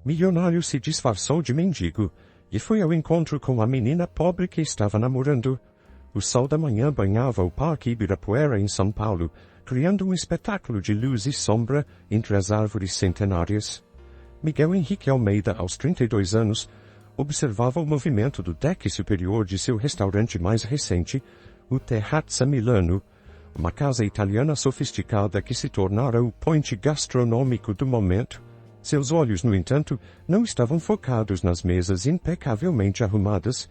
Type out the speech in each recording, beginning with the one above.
Milionário se disfarçou de mendigo e foi ao encontro com a menina pobre que estava namorando. O sol da manhã banhava o Parque Ibirapuera em São Paulo, criando um espetáculo de luz e sombra entre as árvores centenárias. Miguel Henrique Almeida, aos 32 anos, observava o movimento do deck superior de seu restaurante mais recente, o Terrazza Milano, uma casa italiana sofisticada que se tornara o point gastronômico do momento. Seus olhos, no entanto, não estavam focados nas mesas impecavelmente arrumadas,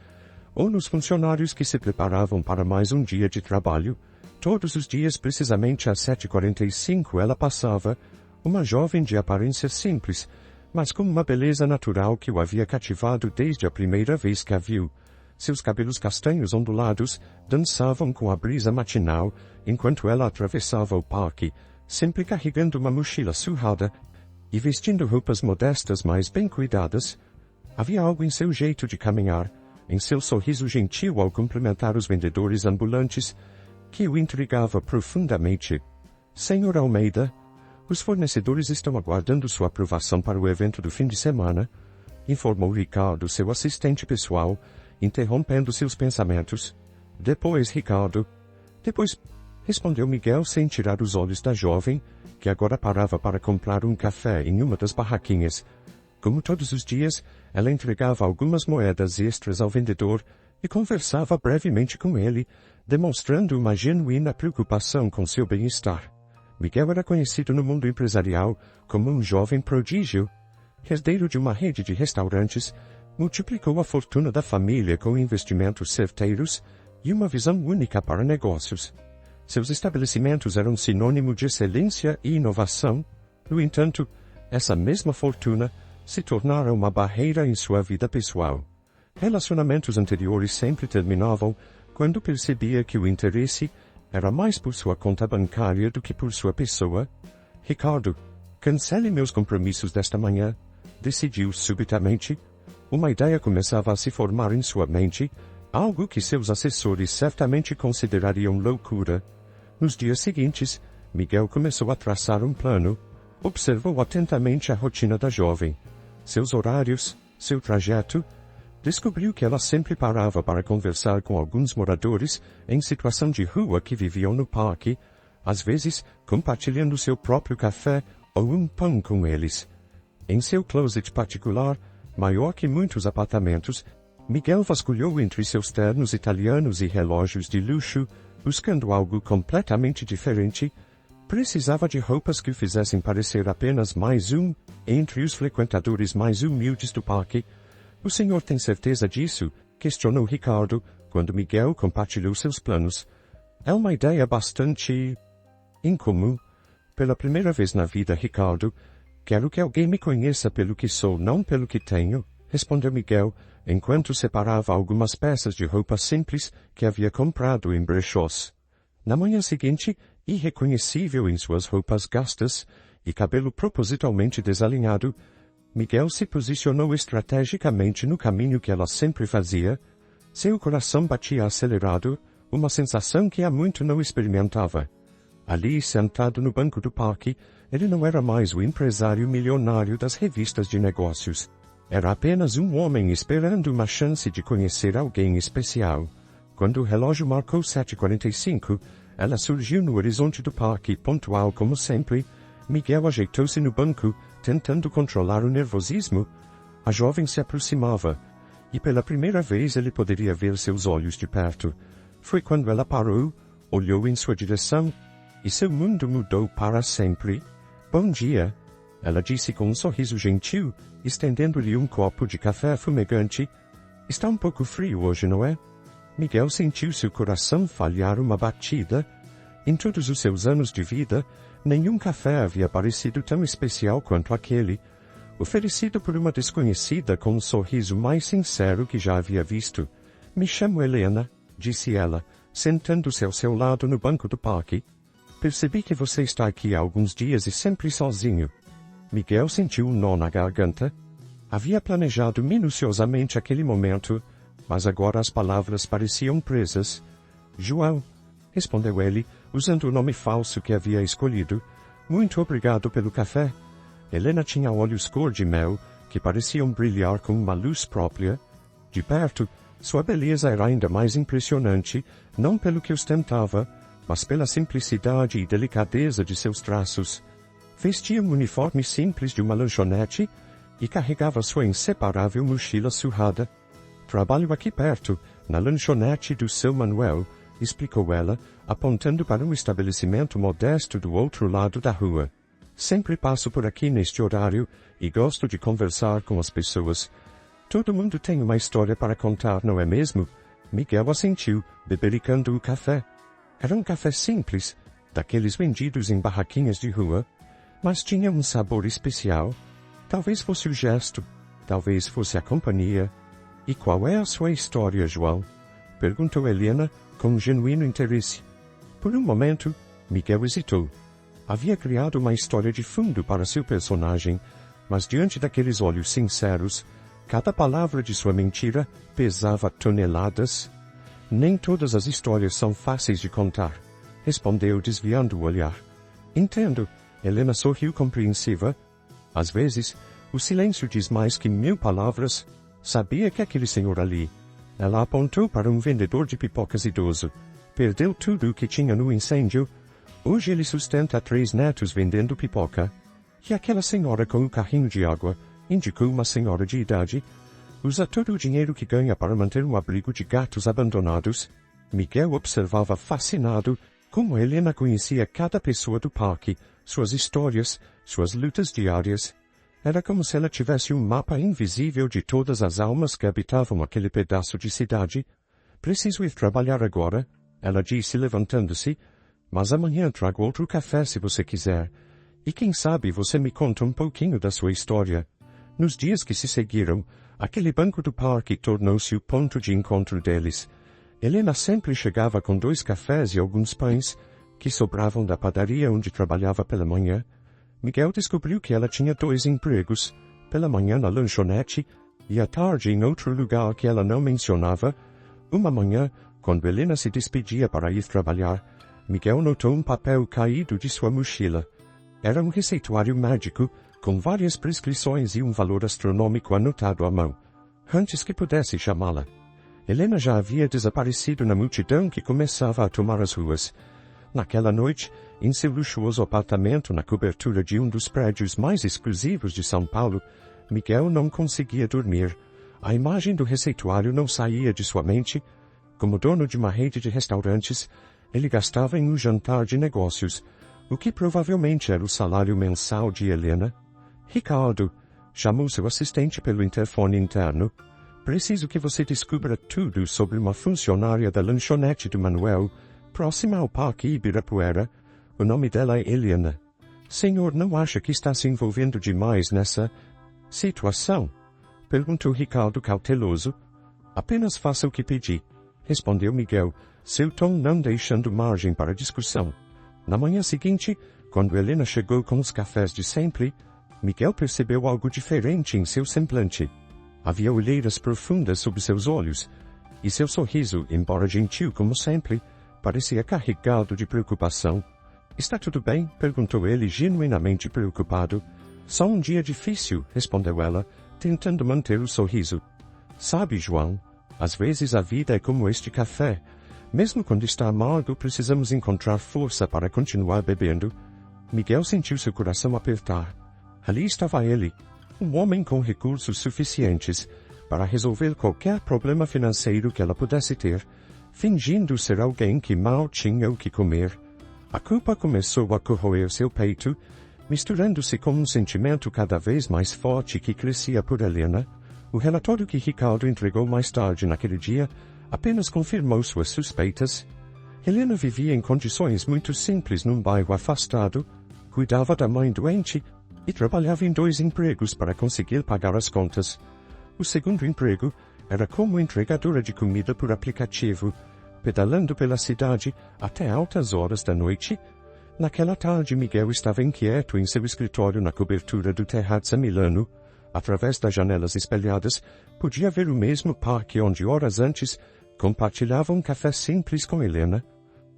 ou nos funcionários que se preparavam para mais um dia de trabalho. Todos os dias, precisamente às 7h45, ela passava, uma jovem de aparência simples, mas com uma beleza natural que o havia cativado desde a primeira vez que a viu. Seus cabelos castanhos ondulados dançavam com a brisa matinal, enquanto ela atravessava o parque, sempre carregando uma mochila surrada e vestindo roupas modestas mas bem cuidadas. Havia algo em seu jeito de caminhar, em seu sorriso gentil ao cumprimentar os vendedores ambulantes, que o intrigava profundamente. Senhor Almeida, os fornecedores estão aguardando sua aprovação para o evento do fim de semana, informou Ricardo, seu assistente pessoal, interrompendo seus pensamentos. Depois, Ricardo. Depois, respondeu Miguel sem tirar os olhos da jovem, que agora parava para comprar um café em uma das barraquinhas. Como todos os dias, ela entregava algumas moedas extras ao vendedor e conversava brevemente com ele, demonstrando uma genuína preocupação com seu bem-estar. Miguel era conhecido no mundo empresarial como um jovem prodígio. Herdeiro de uma rede de restaurantes, multiplicou a fortuna da família com investimentos certeiros e uma visão única para negócios. Seus estabelecimentos eram sinônimo de excelência e inovação. No entanto, essa mesma fortuna se tornara uma barreira em sua vida pessoal. Relacionamentos anteriores sempre terminavam quando percebia que o interesse era mais por sua conta bancária do que por sua pessoa. Ricardo, cancele meus compromissos desta manhã, decidiu subitamente. Uma ideia começava a se formar em sua mente, algo que seus assessores certamente considerariam loucura. Nos dias seguintes, Miguel começou a traçar um plano. Observou atentamente a rotina da jovem, seus horários, seu trajeto. Descobriu que ela sempre parava para conversar com alguns moradores em situação de rua que viviam no parque, às vezes compartilhando seu próprio café ou um pão com eles. Em seu closet particular, maior que muitos apartamentos, Miguel vasculhou entre seus ternos italianos e relógios de luxo, buscando algo completamente diferente. Precisava de roupas que o fizessem parecer apenas mais um entre os frequentadores mais humildes do parque. O senhor tem certeza disso? Questionou Ricardo, quando Miguel compartilhou seus planos. É uma ideia bastante incomum. Pela primeira vez na vida, Ricardo, quero que alguém me conheça pelo que sou, não pelo que tenho, respondeu Miguel, enquanto separava algumas peças de roupa simples que havia comprado em brechós. Na manhã seguinte, irreconhecível em suas roupas gastas e cabelo propositalmente desalinhado, Miguel se posicionou estrategicamente no caminho que ela sempre fazia. Seu coração batia acelerado, uma sensação que há muito não experimentava. Ali, sentado no banco do parque, ele não era mais o empresário milionário das revistas de negócios. Era apenas um homem esperando uma chance de conhecer alguém especial. Quando o relógio marcou 7h45, ela surgiu no horizonte do parque, pontual como sempre. Miguel ajeitou-se no banco, tentando controlar o nervosismo. A jovem se aproximava, e pela primeira vez ele poderia ver seus olhos de perto. Foi quando ela parou, olhou em sua direção, e seu mundo mudou para sempre. Bom dia, ela disse com um sorriso gentil, estendendo-lhe um copo de café fumegante. Está um pouco frio hoje, não é? Miguel sentiu seu coração falhar uma batida. Em todos os seus anos de vida, nenhum café havia parecido tão especial quanto aquele, oferecido por uma desconhecida com um sorriso mais sincero que já havia visto. Me chamo Helena, disse ela, sentando-se ao seu lado no banco do parque. Percebi que você está aqui há alguns dias e sempre sozinho. Miguel sentiu um nó na garganta. Havia planejado minuciosamente aquele momento, mas agora as palavras pareciam presas. João, respondeu ele, usando o nome falso que havia escolhido. Muito obrigado pelo café. Helena tinha olhos cor de mel, que pareciam brilhar com uma luz própria. De perto, sua beleza era ainda mais impressionante, não pelo que ostentava, mas pela simplicidade e delicadeza de seus traços. Vestia um uniforme simples de uma lanchonete e carregava sua inseparável mochila surrada. Trabalho aqui perto, na lanchonete do seu Manuel, explicou ela, apontando para um estabelecimento modesto do outro lado da rua. Sempre passo por aqui neste horário e gosto de conversar com as pessoas. Todo mundo tem uma história para contar, não é mesmo? Miguel assentiu, bebericando o café. Era um café simples, daqueles vendidos em barraquinhas de rua, mas tinha um sabor especial. Talvez fosse o gesto, talvez fosse a companhia. E qual é a sua história, João? Perguntou Helena com genuíno interesse. Por um momento, Miguel hesitou. Havia criado uma história de fundo para seu personagem, mas diante daqueles olhos sinceros, cada palavra de sua mentira pesava toneladas. Nem todas as histórias são fáceis de contar, respondeu desviando o olhar. Entendo, Helena sorriu compreensiva. Às vezes, o silêncio diz mais que 1000 palavras. Sabia que aquele senhor ali... Ela apontou para um vendedor de pipocas idoso. Perdeu tudo o que tinha no incêndio. Hoje ele sustenta 3 netos vendendo pipoca. E aquela senhora com o carrinho de água, indicou uma senhora de idade, usa todo o dinheiro que ganha para manter um abrigo de gatos abandonados. Miguel observava fascinado como Helena conhecia cada pessoa do parque, suas histórias, suas lutas diárias. Era como se ela tivesse um mapa invisível de todas as almas que habitavam aquele pedaço de cidade. Preciso ir trabalhar agora, ela disse levantando-se, mas amanhã trago outro café se você quiser. E quem sabe você me conta um pouquinho da sua história. Nos dias que se seguiram, aquele banco do parque tornou-se o ponto de encontro deles. Helena sempre chegava com 2 cafés e alguns pães, que sobravam da padaria onde trabalhava pela manhã. Miguel descobriu que ela tinha 2 empregos, pela manhã na lanchonete e à tarde em outro lugar que ela não mencionava. Uma manhã, quando Helena se despedia para ir trabalhar, Miguel notou um papel caído de sua mochila. Era um receituário médico, com várias prescrições e um valor astronômico anotado à mão, antes que pudesse chamá-la. Helena já havia desaparecido na multidão que começava a tomar as ruas. Naquela noite, em seu luxuoso apartamento na cobertura de um dos prédios mais exclusivos de São Paulo, Miguel não conseguia dormir. A imagem do receituário não saía de sua mente. Como dono de uma rede de restaurantes, ele gastava em um jantar de negócios, o que provavelmente era o salário mensal de Helena. Ricardo, chamou seu assistente pelo interfone interno. Preciso que você descubra tudo sobre uma funcionária da lanchonete do Manuel, próxima ao Parque Ibirapuera. O nome dela é Helena. Senhor não acha que está se envolvendo demais nessa situação? Perguntou Ricardo cauteloso. Apenas faça o que pedi, respondeu Miguel, seu tom não deixando margem para discussão. Na manhã seguinte, quando Helena chegou com os cafés de sempre, Miguel percebeu algo diferente em seu semblante. Havia olheiras profundas sob seus olhos, e seu sorriso, embora gentil como sempre, parecia carregado de preocupação. Está tudo bem? Perguntou ele, genuinamente preocupado. Só um dia difícil, respondeu ela, tentando manter o sorriso. Sabe, João, às vezes a vida é como este café. Mesmo quando está amargo, precisamos encontrar força para continuar bebendo. Miguel sentiu seu coração apertar. Ali estava ele, um homem com recursos suficientes para resolver qualquer problema financeiro que ela pudesse ter, fingindo ser alguém que mal tinha o que comer. A culpa começou a corroer seu peito, misturando-se com um sentimento cada vez mais forte que crescia por Helena. O relatório que Ricardo entregou mais tarde naquele dia apenas confirmou suas suspeitas. Helena vivia em condições muito simples num bairro afastado, cuidava da mãe doente e trabalhava em 2 empregos para conseguir pagar as contas. O segundo emprego era como entregadora de comida por aplicativo, pedalando pela cidade até altas horas da noite. Naquela tarde, Miguel estava inquieto em seu escritório na cobertura do Terrazza Milano. Através das janelas espelhadas, podia ver o mesmo parque onde horas antes compartilhava um café simples com Helena.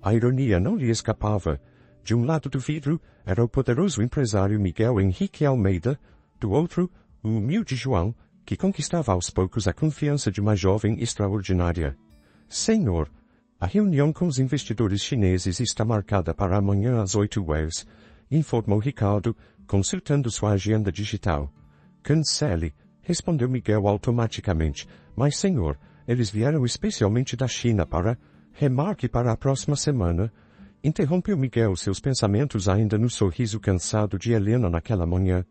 A ironia não lhe escapava. De um lado do vidro era o poderoso empresário Miguel Henrique Almeida, do outro, o humilde João, que conquistava aos poucos a confiança de uma jovem extraordinária. Senhor, a reunião com os investidores chineses está marcada para amanhã às 8 horas, informou Ricardo, consultando sua agenda digital. Cancele, respondeu Miguel automaticamente. Mas, senhor, eles vieram especialmente da China para... Remarque para a próxima semana. Interrompeu Miguel seus pensamentos ainda no sorriso cansado de Helena naquela manhã.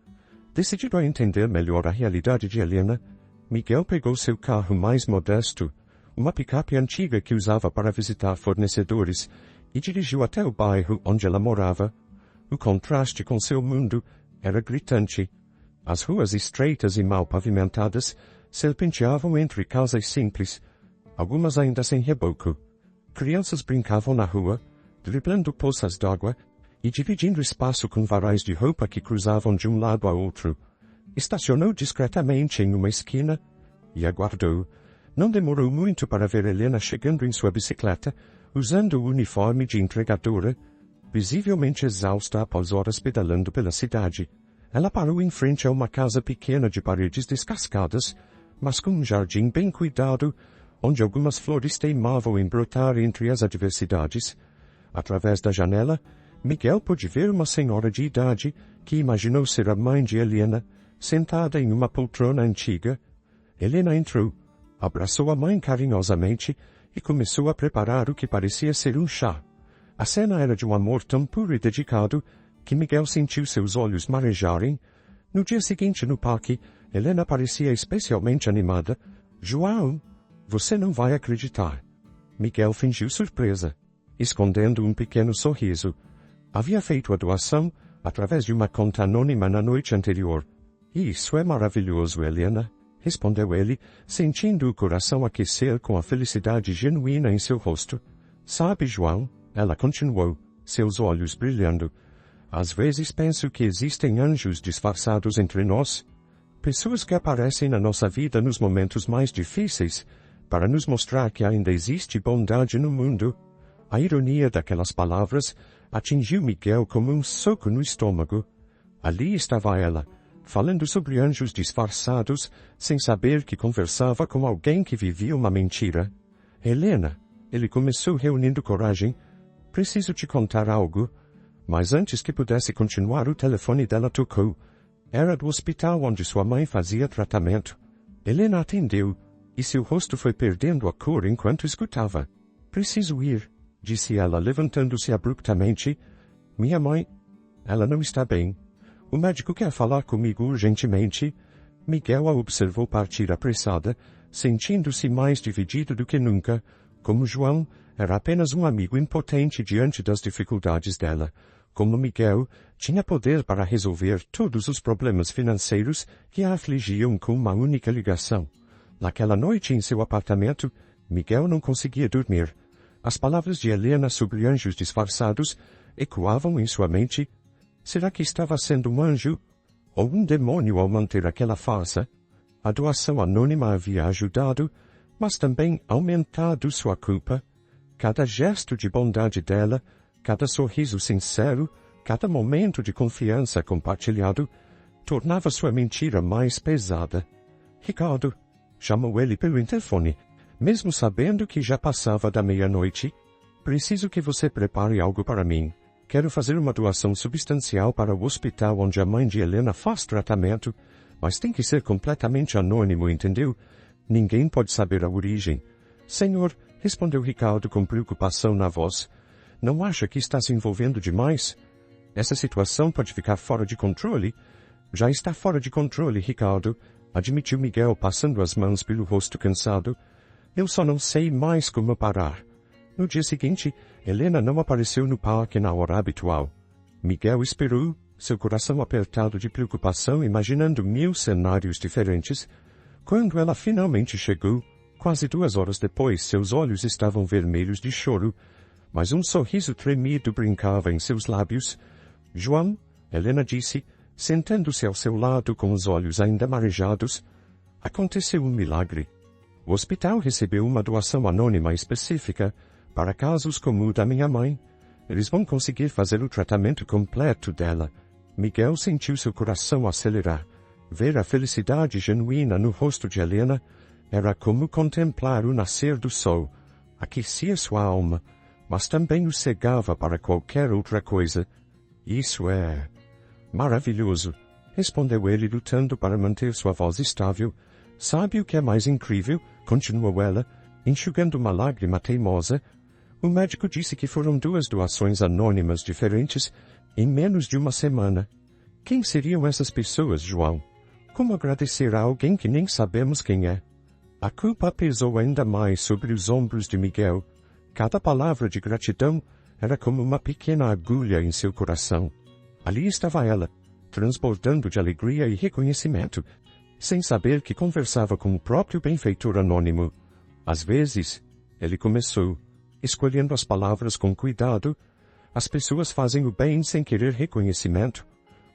Decidido a entender melhor a realidade de Helena, Miguel pegou seu carro mais modesto, uma picape antiga que usava para visitar fornecedores, e dirigiu até o bairro onde ela morava. O contraste com seu mundo era gritante. As ruas estreitas e mal pavimentadas serpenteavam entre casas simples, algumas ainda sem reboco. Crianças brincavam na rua, driblando poças d'água e dividindo espaço com varais de roupa que cruzavam de um lado a outro. Estacionou discretamente em uma esquina e aguardou. Não demorou muito para ver Helena chegando em sua bicicleta, usando o uniforme de entregadora, visivelmente exausta após horas pedalando pela cidade. Ela parou em frente a uma casa pequena de paredes descascadas, mas com um jardim bem cuidado, onde algumas flores teimavam em brotar entre as adversidades. Através da janela, Miguel pôde ver uma senhora de idade, que imaginou ser a mãe de Helena, sentada em uma poltrona antiga. Helena entrou, abraçou a mãe carinhosamente e começou a preparar o que parecia ser um chá. A cena era de um amor tão puro e dedicado que Miguel sentiu seus olhos marejarem. No dia seguinte, no parque, Helena parecia especialmente animada. João, você não vai acreditar. Miguel fingiu surpresa, escondendo um pequeno sorriso. Havia feito a doação através de uma conta anônima na noite anterior. Isso é maravilhoso, Helena, respondeu ele, sentindo o coração aquecer com a felicidade genuína em seu rosto. Sabe, João, ela continuou, seus olhos brilhando. Às vezes penso que existem anjos disfarçados entre nós. Pessoas que aparecem na nossa vida nos momentos mais difíceis, para nos mostrar que ainda existe bondade no mundo. A ironia daquelas palavras atingiu Miguel como um soco no estômago. Ali estava ela, falando sobre anjos disfarçados, sem saber que conversava com alguém que vivia uma mentira. Helena, ele começou reunindo coragem. Preciso te contar algo. Mas antes que pudesse continuar, o telefone dela tocou. Era do hospital onde sua mãe fazia tratamento. Helena atendeu, e seu rosto foi perdendo a cor enquanto escutava. Preciso ir, disse ela, levantando-se abruptamente. Minha mãe... Ela não está bem. O médico quer falar comigo urgentemente. Miguel a observou partir apressada, sentindo-se mais dividido do que nunca. Como João era apenas um amigo impotente diante das dificuldades dela, como Miguel tinha poder para resolver todos os problemas financeiros que a afligiam com uma única ligação. Naquela noite em seu apartamento, Miguel não conseguia dormir. As palavras de Helena sobre anjos disfarçados ecoavam em sua mente. Será que estava sendo um anjo? Ou um demônio ao manter aquela farsa? A doação anônima havia ajudado, mas também aumentado sua culpa. Cada gesto de bondade dela, cada sorriso sincero, cada momento de confiança compartilhado, tornava sua mentira mais pesada. Ricardo, chamou ele pelo interfone, mesmo sabendo que já passava da meia-noite. Preciso que você prepare algo para mim. Quero fazer uma doação substancial para o hospital onde a mãe de Helena faz tratamento, mas tem que ser completamente anônimo, entendeu? Ninguém pode saber a origem. Senhor, respondeu Ricardo com preocupação na voz, não acha que está se envolvendo demais? Essa situação pode ficar fora de controle? Já está fora de controle, Ricardo, admitiu Miguel passando as mãos pelo rosto cansado. Eu só não sei mais como parar. No dia seguinte, Helena não apareceu no parque na hora habitual. Miguel esperou, seu coração apertado de preocupação, imaginando 1000 cenários diferentes. Quando ela finalmente chegou, quase 2 horas depois, seus olhos estavam vermelhos de choro, mas um sorriso tremido brincava em seus lábios. João, Helena disse, sentando-se ao seu lado com os olhos ainda marejados, aconteceu um milagre. O hospital recebeu uma doação anônima específica para casos como o da minha mãe. Eles vão conseguir fazer o tratamento completo dela. Miguel sentiu seu coração acelerar. Ver a felicidade genuína no rosto de Helena era como contemplar o nascer do sol. Aquecia sua alma, mas também o cegava para qualquer outra coisa. Isso é maravilhoso, respondeu ele lutando para manter sua voz estável. Sabe o que é mais incrível? Continuou ela, enxugando uma lágrima teimosa. O médico disse que foram 2 doações anônimas diferentes em menos de uma semana. Quem seriam essas pessoas, João? Como agradecer a alguém que nem sabemos quem é? A culpa pesou ainda mais sobre os ombros de Miguel. Cada palavra de gratidão era como uma pequena agulha em seu coração. Ali estava ela, transbordando de alegria e reconhecimento, sem saber que conversava com o próprio benfeitor anônimo. Às vezes, ele começou, escolhendo as palavras com cuidado, as pessoas fazem o bem sem querer reconhecimento.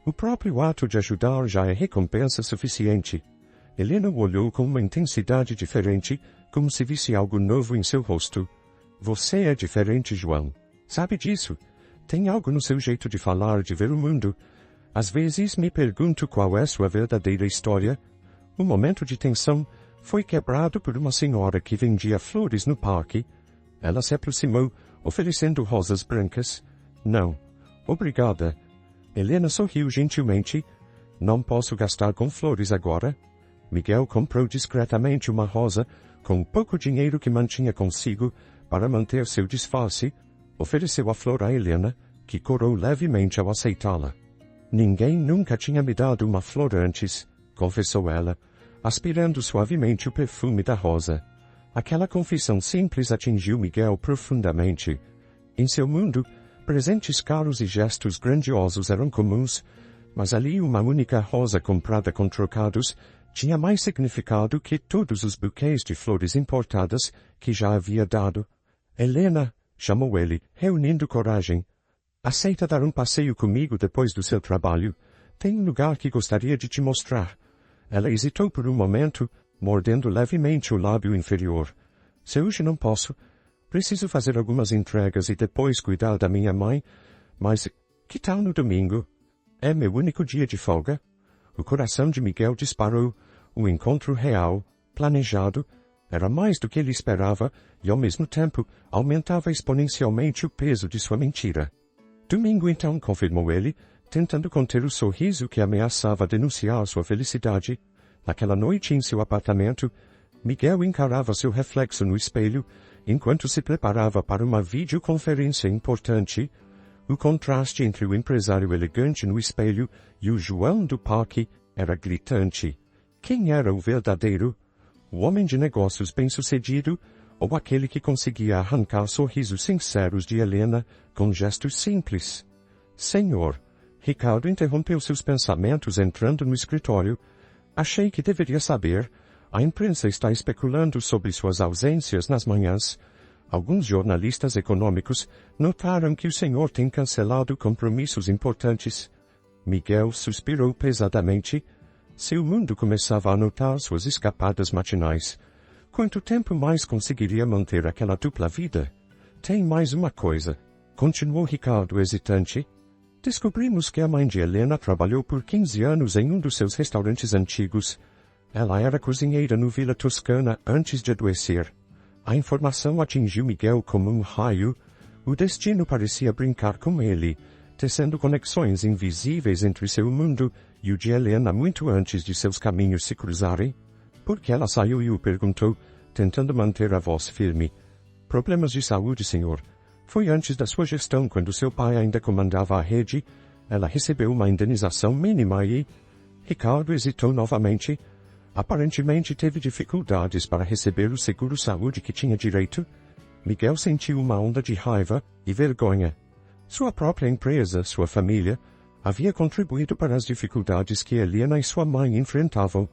O próprio ato de ajudar já é recompensa suficiente. Helena o olhou com uma intensidade diferente, como se visse algo novo em seu rosto. Você é diferente, João. Sabe disso? Tem algo no seu jeito de falar, de ver o mundo. Às vezes me pergunto qual é sua verdadeira história. O momento de tensão foi quebrado por uma senhora que vendia flores no parque. Ela se aproximou, oferecendo rosas brancas. Não, obrigada. Helena sorriu gentilmente. Não posso gastar com flores agora. Miguel comprou discretamente uma rosa, com o pouco dinheiro que mantinha consigo, para manter seu disfarce. Ofereceu a flor a Helena, que corou levemente ao aceitá-la. Ninguém nunca tinha me dado uma flor antes, confessou ela, aspirando suavemente o perfume da rosa. Aquela confissão simples atingiu Miguel profundamente. Em seu mundo, presentes caros e gestos grandiosos eram comuns, mas ali uma única rosa comprada com trocados tinha mais significado que todos os buquês de flores importadas que já havia dado. Helena, chamou ele, reunindo coragem. Aceita dar um passeio comigo depois do seu trabalho? Tem um lugar que gostaria de te mostrar. Ela hesitou por um momento, mordendo levemente o lábio inferior. Se hoje não posso, preciso fazer algumas entregas e depois cuidar da minha mãe, mas que tal no domingo? É meu único dia de folga. O coração de Miguel disparou. O encontro real, planejado, era mais do que ele esperava e, ao mesmo tempo, aumentava exponencialmente o peso de sua mentira. Domingo então, confirmou ele, tentando conter o sorriso que ameaçava denunciar sua felicidade. Naquela noite em seu apartamento, Miguel encarava seu reflexo no espelho, enquanto se preparava para uma videoconferência importante. O contraste entre o empresário elegante no espelho e o João do parque era gritante. Quem era o verdadeiro? O homem de negócios bem-sucedido ou aquele que conseguia arrancar sorrisos sinceros de Helena com gestos simples? Senhor, Ricardo interrompeu seus pensamentos entrando no escritório. Achei que deveria saber. A imprensa está especulando sobre suas ausências nas manhãs. Alguns jornalistas econômicos notaram que o senhor tem cancelado compromissos importantes. Miguel suspirou pesadamente. Seu mundo começava a notar suas escapadas matinais. Quanto tempo mais conseguiria manter aquela dupla vida? Tem mais uma coisa, continuou Ricardo hesitante. Descobrimos que a mãe de Helena trabalhou por 15 anos em um dos seus restaurantes antigos. Ela era cozinheira no Vila Toscana antes de adoecer. A informação atingiu Miguel como um raio. O destino parecia brincar com ele, tecendo conexões invisíveis entre seu mundo e o de Helena muito antes de seus caminhos se cruzarem. Por que ela saiu e o perguntou, tentando manter a voz firme. Problemas de saúde, senhor. Foi antes da sua gestão, quando seu pai ainda comandava a rede. Ela recebeu uma indenização mínima e... Ricardo hesitou novamente. Aparentemente teve dificuldades para receber o seguro-saúde que tinha direito. Miguel sentiu uma onda de raiva e vergonha. Sua própria empresa, sua família, havia contribuído para as dificuldades que Helena e sua mãe enfrentavam.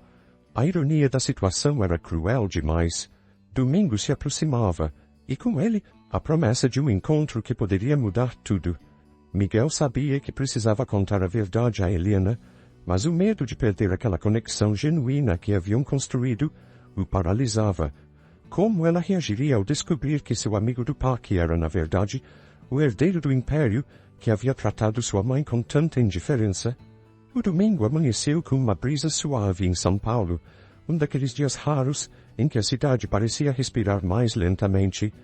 A ironia da situação era cruel demais. Domingo se aproximava, e com ele, a promessa de um encontro que poderia mudar tudo. Miguel sabia que precisava contar a verdade a Helena, mas o medo de perder aquela conexão genuína que haviam construído o paralisava. Como ela reagiria ao descobrir que seu amigo do parque era, na verdade, o herdeiro do império que havia tratado sua mãe com tanta indiferença? O domingo amanheceu com uma brisa suave em São Paulo, daqueles dias raros em que a cidade parecia respirar mais lentamente.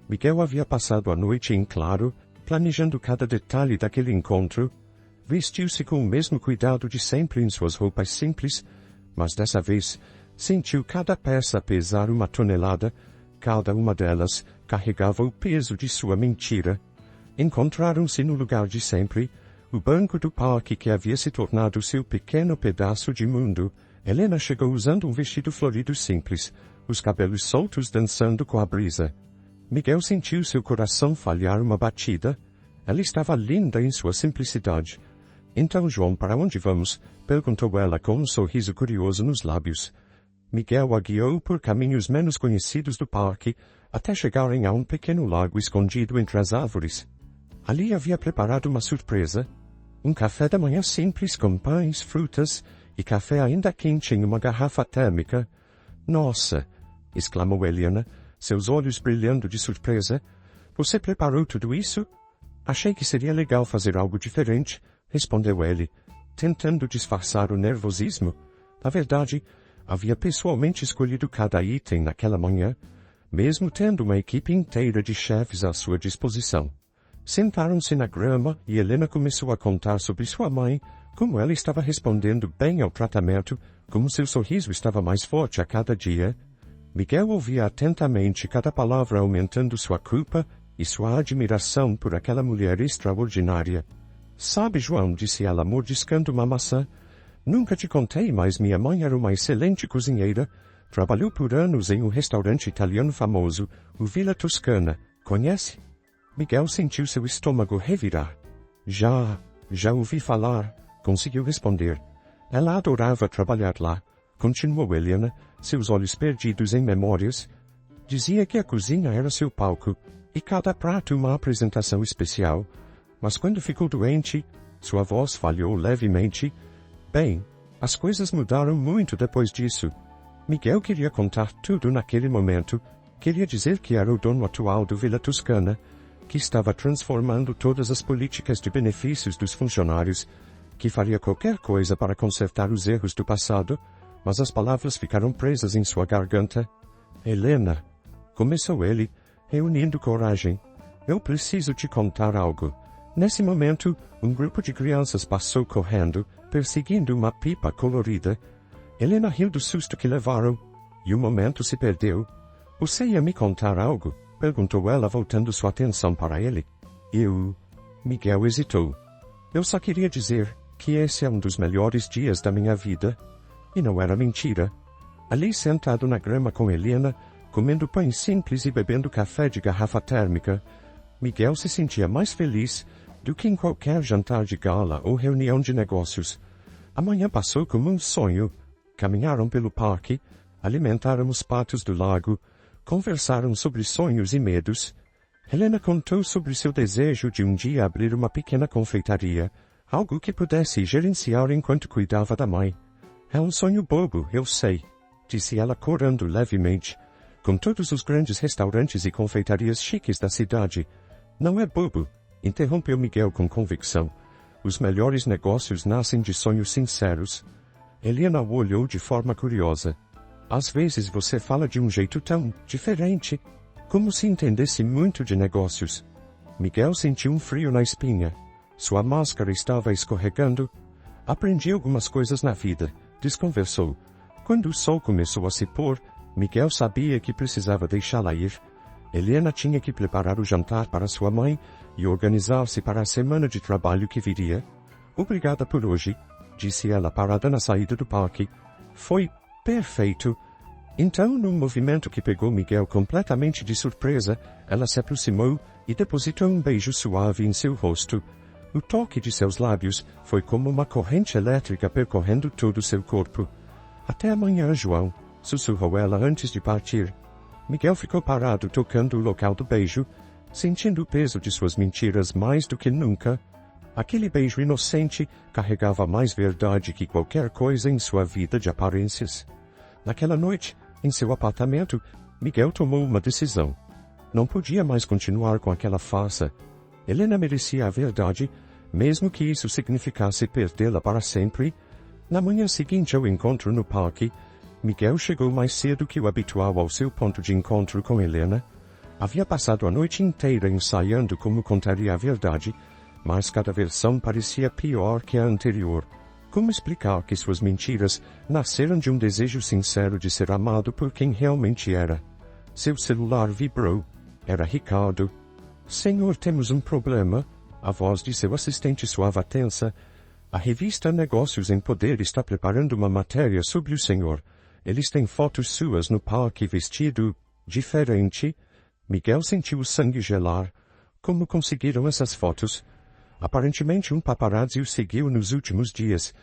Miguel havia passado a noite em claro, planejando cada detalhe daquele encontro. Vestiu-se com o mesmo cuidado de sempre em suas roupas simples, mas dessa vez sentiu cada peça pesar 1 tonelada, cada uma delas carregava o peso de sua mentira. Encontraram-se no lugar de sempre, o banco do parque que havia se tornado seu pequeno pedaço de mundo. Helena chegou usando um vestido florido simples, os cabelos soltos dançando com a brisa. Miguel sentiu seu coração falhar uma batida. Ela estava linda em sua simplicidade. Então, João, para onde vamos? Perguntou ela com um sorriso curioso nos lábios. Miguel a guiou por caminhos menos conhecidos do parque, até chegarem a um pequeno lago escondido entre as árvores. Ali havia preparado uma surpresa. Um café da manhã simples com pães, frutas e café ainda quente em uma garrafa térmica. Nossa! Exclamou Helena, seus olhos brilhando de surpresa. Você preparou tudo isso? Achei que seria legal fazer algo diferente, respondeu ele, tentando disfarçar o nervosismo. Na verdade, havia pessoalmente escolhido cada item naquela manhã, mesmo tendo uma equipe inteira de chefes à sua disposição. Sentaram-se na grama e Helena começou a contar sobre sua mãe, como ela estava respondendo bem ao tratamento, como seu sorriso estava mais forte a cada dia. Miguel ouvia atentamente cada palavra, aumentando sua culpa e sua admiração por aquela mulher extraordinária. Sabe, João, disse ela mordiscando uma maçã, nunca te contei, mas minha mãe era uma excelente cozinheira. Trabalhou por anos em um restaurante italiano famoso, o Villa Toscana. Conhece? Miguel sentiu seu estômago revirar. Já ouvi falar, conseguiu responder. Ela adorava trabalhar lá, continuou Helena, seus olhos perdidos em memórias. Dizia que a cozinha era seu palco, e cada prato uma apresentação especial. Mas quando ficou doente, sua voz falhou levemente. Bem, as coisas mudaram muito depois disso. Miguel queria contar tudo naquele momento. Queria dizer que era o dono atual do Villa Toscana, que estava transformando todas as políticas de benefícios dos funcionários, que faria qualquer coisa para consertar os erros do passado, mas as palavras ficaram presas em sua garganta. Helena, começou ele, reunindo coragem, eu preciso te contar algo. Nesse momento, um grupo de crianças passou correndo, perseguindo uma pipa colorida. Helena riu do susto que levaram, e o momento se perdeu. Você ia me contar algo? Perguntou ela, voltando sua atenção para ele. Miguel hesitou. Eu só queria dizer que esse é um dos melhores dias da minha vida. E não era mentira. Ali sentado na grama com Helena, comendo pães simples e bebendo café de garrafa térmica, Miguel se sentia mais feliz do que em qualquer jantar de gala ou reunião de negócios. A manhã passou como um sonho. Caminharam pelo parque, alimentaram os patos do lago, conversaram sobre sonhos e medos. Helena contou sobre seu desejo de um dia abrir uma pequena confeitaria, algo que pudesse gerenciar enquanto cuidava da mãe. É um sonho bobo, eu sei, disse ela corando levemente, com todos os grandes restaurantes e confeitarias chiques da cidade. Não é bobo, interrompeu Miguel com convicção. Os melhores negócios nascem de sonhos sinceros. Helena o olhou de forma curiosa. Às vezes você fala de um jeito tão diferente, como se entendesse muito de negócios. Miguel sentiu um frio na espinha. Sua máscara estava escorregando. Aprendi algumas coisas na vida, desconversou. Quando o sol começou a se pôr, Miguel sabia que precisava deixá-la ir. Helena tinha que preparar o jantar para sua mãe e organizar-se para a semana de trabalho que viria. Obrigada por hoje, disse ela parada na saída do parque. Foi perfeito. Então, num movimento que pegou Miguel completamente de surpresa, ela se aproximou e depositou um beijo suave em seu rosto. O toque de seus lábios foi como uma corrente elétrica percorrendo todo o seu corpo. Até amanhã, João, sussurrou ela antes de partir. Miguel ficou parado tocando o local do beijo, sentindo o peso de suas mentiras mais do que nunca. Aquele beijo inocente carregava mais verdade que qualquer coisa em sua vida de aparências. Naquela noite, em seu apartamento, Miguel tomou uma decisão. Não podia mais continuar com aquela farsa. Helena merecia a verdade, mesmo que isso significasse perdê-la para sempre. Na manhã seguinte ao encontro no parque, Miguel chegou mais cedo que o habitual ao seu ponto de encontro com Helena. Havia passado a noite inteira ensaiando como contaria a verdade, mas cada versão parecia pior que a anterior. Como explicar que suas mentiras nasceram de um desejo sincero de ser amado por quem realmente era? Seu celular vibrou. Era Ricardo. Senhor, temos um problema. A voz de seu assistente soava tensa. A revista Negócios em Poder está preparando uma matéria sobre o senhor. Eles têm fotos suas no parque vestido diferente. Miguel sentiu o sangue gelar. Como conseguiram essas fotos? Aparentemente um paparazzi o seguiu nos últimos dias.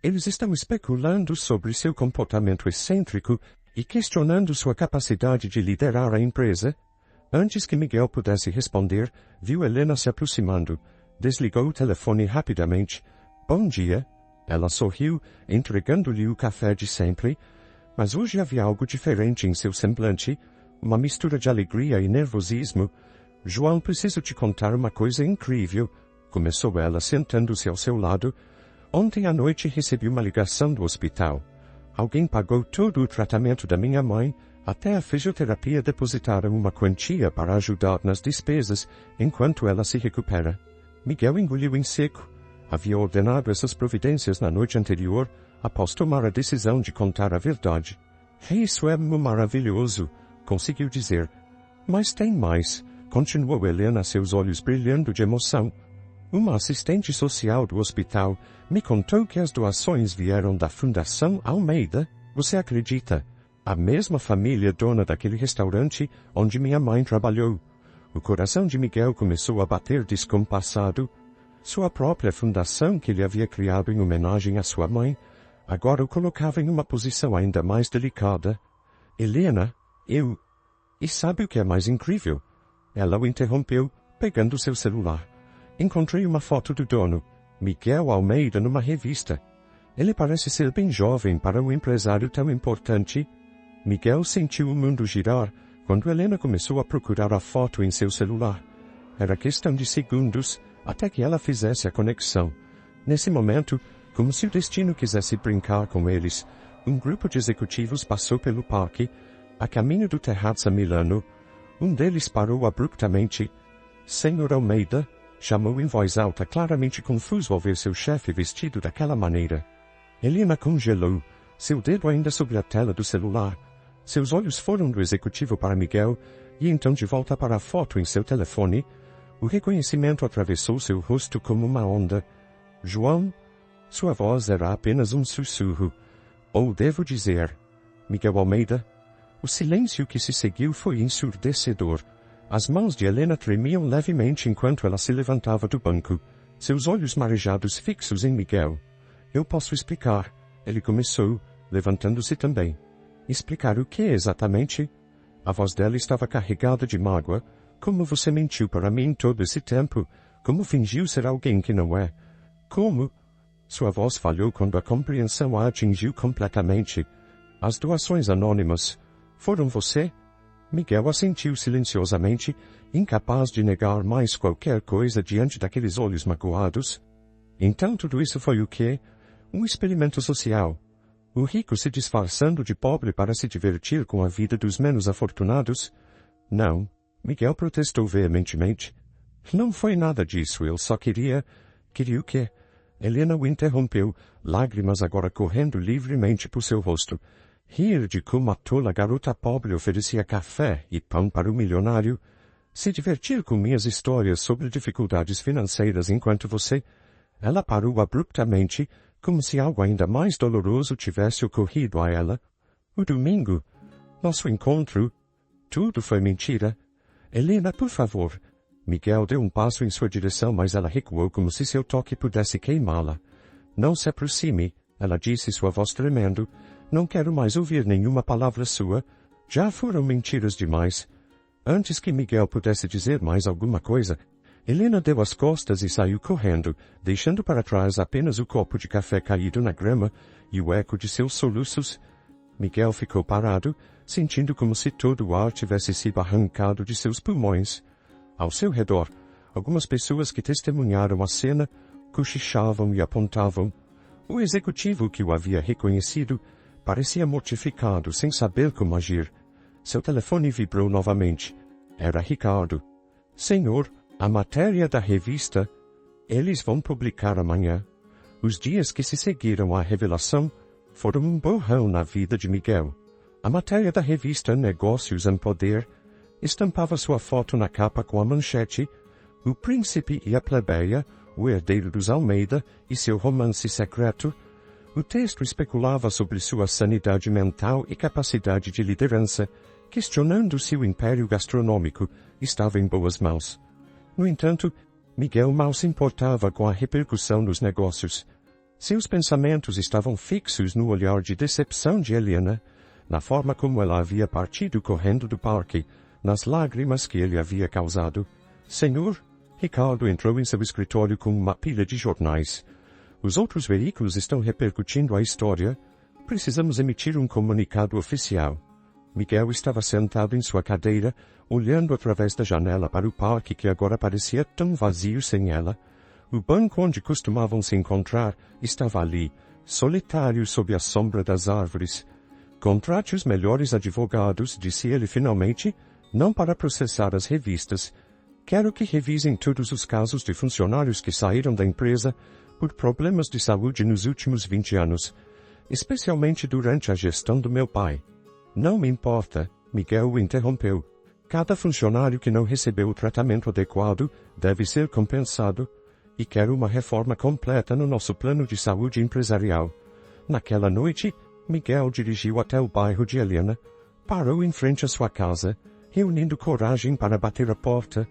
Eles estão especulando sobre seu comportamento excêntrico e questionando sua capacidade de liderar a empresa. Antes que Miguel pudesse responder, viu Helena se aproximando. Desligou o telefone rapidamente. Bom dia. Ela sorriu, entregando-lhe o café de sempre. Mas hoje havia algo diferente em seu semblante, uma mistura de alegria e nervosismo. João, preciso te contar uma coisa incrível, começou ela sentando-se ao seu lado. Ontem à noite recebi uma ligação do hospital. Alguém pagou todo o tratamento da minha mãe, até a fisioterapia. Depositaram uma quantia para ajudar nas despesas enquanto ela se recupera. Miguel engoliu em seco. Havia ordenado essas providências na noite anterior, após tomar a decisão de contar a verdade. Isso é maravilhoso, conseguiu dizer. Mas tem mais, continuou Helena, seus olhos brilhando de emoção. Uma assistente social do hospital me contou que as doações vieram da Fundação Almeida. Você acredita? A mesma família dona daquele restaurante onde minha mãe trabalhou. O coração de Miguel começou a bater descompassado. Sua própria fundação, que ele havia criado em homenagem à sua mãe, agora o colocava em uma posição ainda mais delicada. Helena, E sabe o que é mais incrível? Ela o interrompeu, pegando seu celular. Encontrei uma foto do dono, Miguel Almeida, numa revista. Ele parece ser bem jovem para um empresário tão importante. Miguel sentiu o mundo girar quando Helena começou a procurar a foto em seu celular. Era questão de segundos até que ela fizesse a conexão. Nesse momento, como se o destino quisesse brincar com eles, um grupo de executivos passou pelo parque, a caminho do Terrazza Milano. Um deles parou abruptamente. Senhor Almeida, chamou em voz alta, claramente confuso ao ver seu chefe vestido daquela maneira. Helena congelou, seu dedo ainda sobre a tela do celular. Seus olhos foram do executivo para Miguel, e então de volta para a foto em seu telefone. O reconhecimento atravessou seu rosto como uma onda. João? Sua voz era apenas um sussurro. Ou devo dizer, Miguel Almeida? O silêncio que se seguiu foi ensurdecedor. As mãos de Helena tremiam levemente enquanto ela se levantava do banco, seus olhos marejados fixos em Miguel. Eu posso explicar, ele começou, levantando-se também. Explicar o que exatamente? A voz dela estava carregada de mágoa. Como você mentiu para mim todo esse tempo? Como fingiu ser alguém que não é? Como? Sua voz falhou quando a compreensão a atingiu completamente. As doações anônimas. Foram você? Miguel assentiu silenciosamente, incapaz de negar mais qualquer coisa diante daqueles olhos magoados. Então tudo isso foi o quê? Um experimento social. O rico se disfarçando de pobre para se divertir com a vida dos menos afortunados? Não. Miguel protestou veementemente. Não foi nada disso, eu só queria... Queria o quê? Helena o interrompeu, lágrimas agora correndo livremente por seu rosto. Rir de como a tola garota pobre oferecia café e pão para o milionário. Se divertir com minhas histórias sobre dificuldades financeiras enquanto você... Ela parou abruptamente, como se algo ainda mais doloroso tivesse ocorrido a ela. O domingo, nosso encontro, tudo foi mentira. Helena, por favor. Miguel deu um passo em sua direção, mas ela recuou como se seu toque pudesse queimá-la. Não se aproxime, ela disse, sua voz tremendo. Não quero mais ouvir nenhuma palavra sua. Já foram mentiras demais. Antes que Miguel pudesse dizer mais alguma coisa, Helena deu as costas e saiu correndo, deixando para trás apenas o copo de café caído na grama e o eco de seus soluços. Miguel ficou parado, sentindo como se todo o ar tivesse sido arrancado de seus pulmões. Ao seu redor, algumas pessoas que testemunharam a cena cochichavam e apontavam. O executivo que o havia reconhecido parecia mortificado, sem saber como agir. Seu telefone vibrou novamente. Era Ricardo. Senhor, a matéria da revista. Eles vão publicar amanhã. Os dias que se seguiram à revelação foram um borrão na vida de Miguel. A matéria da revista Negócios em Poder estampava sua foto na capa com a manchete: O Príncipe e a Plebeia, o herdeiro dos Almeida e seu romance secreto. O texto especulava sobre sua sanidade mental e capacidade de liderança, questionando se o império gastronômico estava em boas mãos. No entanto, Miguel mal se importava com a repercussão nos negócios. Seus pensamentos estavam fixos no olhar de decepção de Helena, na forma como ela havia partido correndo do parque, nas lágrimas que ele havia causado. Senhor, Ricardo entrou em seu escritório com uma pilha de jornais. Os outros veículos estão repercutindo a história. Precisamos emitir um comunicado oficial. Miguel estava sentado em sua cadeira, olhando através da janela para o parque que agora parecia tão vazio sem ela. O banco onde costumavam se encontrar estava ali, solitário sob a sombra das árvores. Contrate os melhores advogados, disse ele finalmente, não para processar as revistas. Quero que revisem todos os casos de funcionários que saíram da empresa por problemas de saúde nos últimos 20 anos, especialmente durante a gestão do meu pai. Não me importa, Miguel o interrompeu. Cada funcionário que não recebeu o tratamento adequado deve ser compensado, e quero uma reforma completa no nosso plano de saúde empresarial. Naquela noite, Miguel dirigiu até o bairro de Helena, parou em frente à sua casa, reunindo coragem para bater a porta.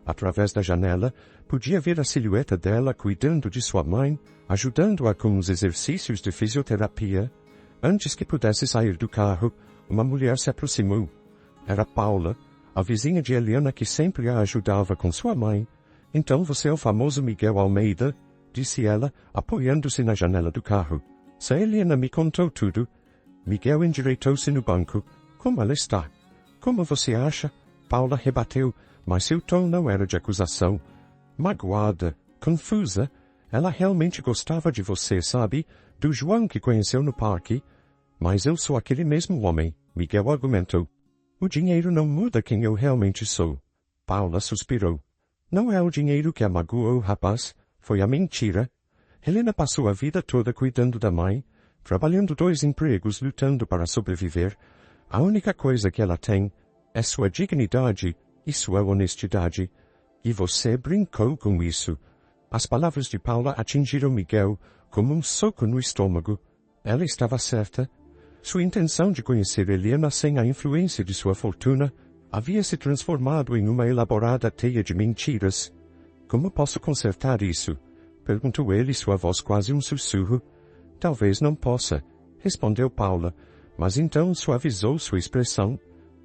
Através da janela, podia ver a silhueta dela cuidando de sua mãe, ajudando-a com os exercícios de fisioterapia. Antes que pudesse sair do carro, uma mulher se aproximou. Era Paula, a vizinha de Helena que sempre a ajudava com sua mãe. Então você é o famoso Miguel Almeida, disse ela, apoiando-se na janela do carro. Se Helena me contou tudo. Miguel endireitou-se no banco. Como ela está? Como você acha? Paula rebateu, mas seu tom não era de acusação. Magoada, confusa, ela realmente gostava de você, sabe? Do João que conheceu no parque. Mas eu sou aquele mesmo homem, Miguel argumentou. O dinheiro não muda quem eu realmente sou. Paula suspirou. Não é o dinheiro que a magoou, rapaz. Foi a mentira. Helena passou a vida toda cuidando da mãe, trabalhando 2 empregos, lutando para sobreviver. A única coisa que ela tem é sua dignidade e sua honestidade. E você brincou com isso. As palavras de Paula atingiram Miguel como um soco no estômago. Ela estava certa. Sua intenção de conhecer Helena sem a influência de sua fortuna havia se transformado em uma elaborada teia de mentiras. Como posso consertar isso? Perguntou ele, sua voz quase um sussurro. Talvez não possa, respondeu Paula, mas então suavizou sua expressão.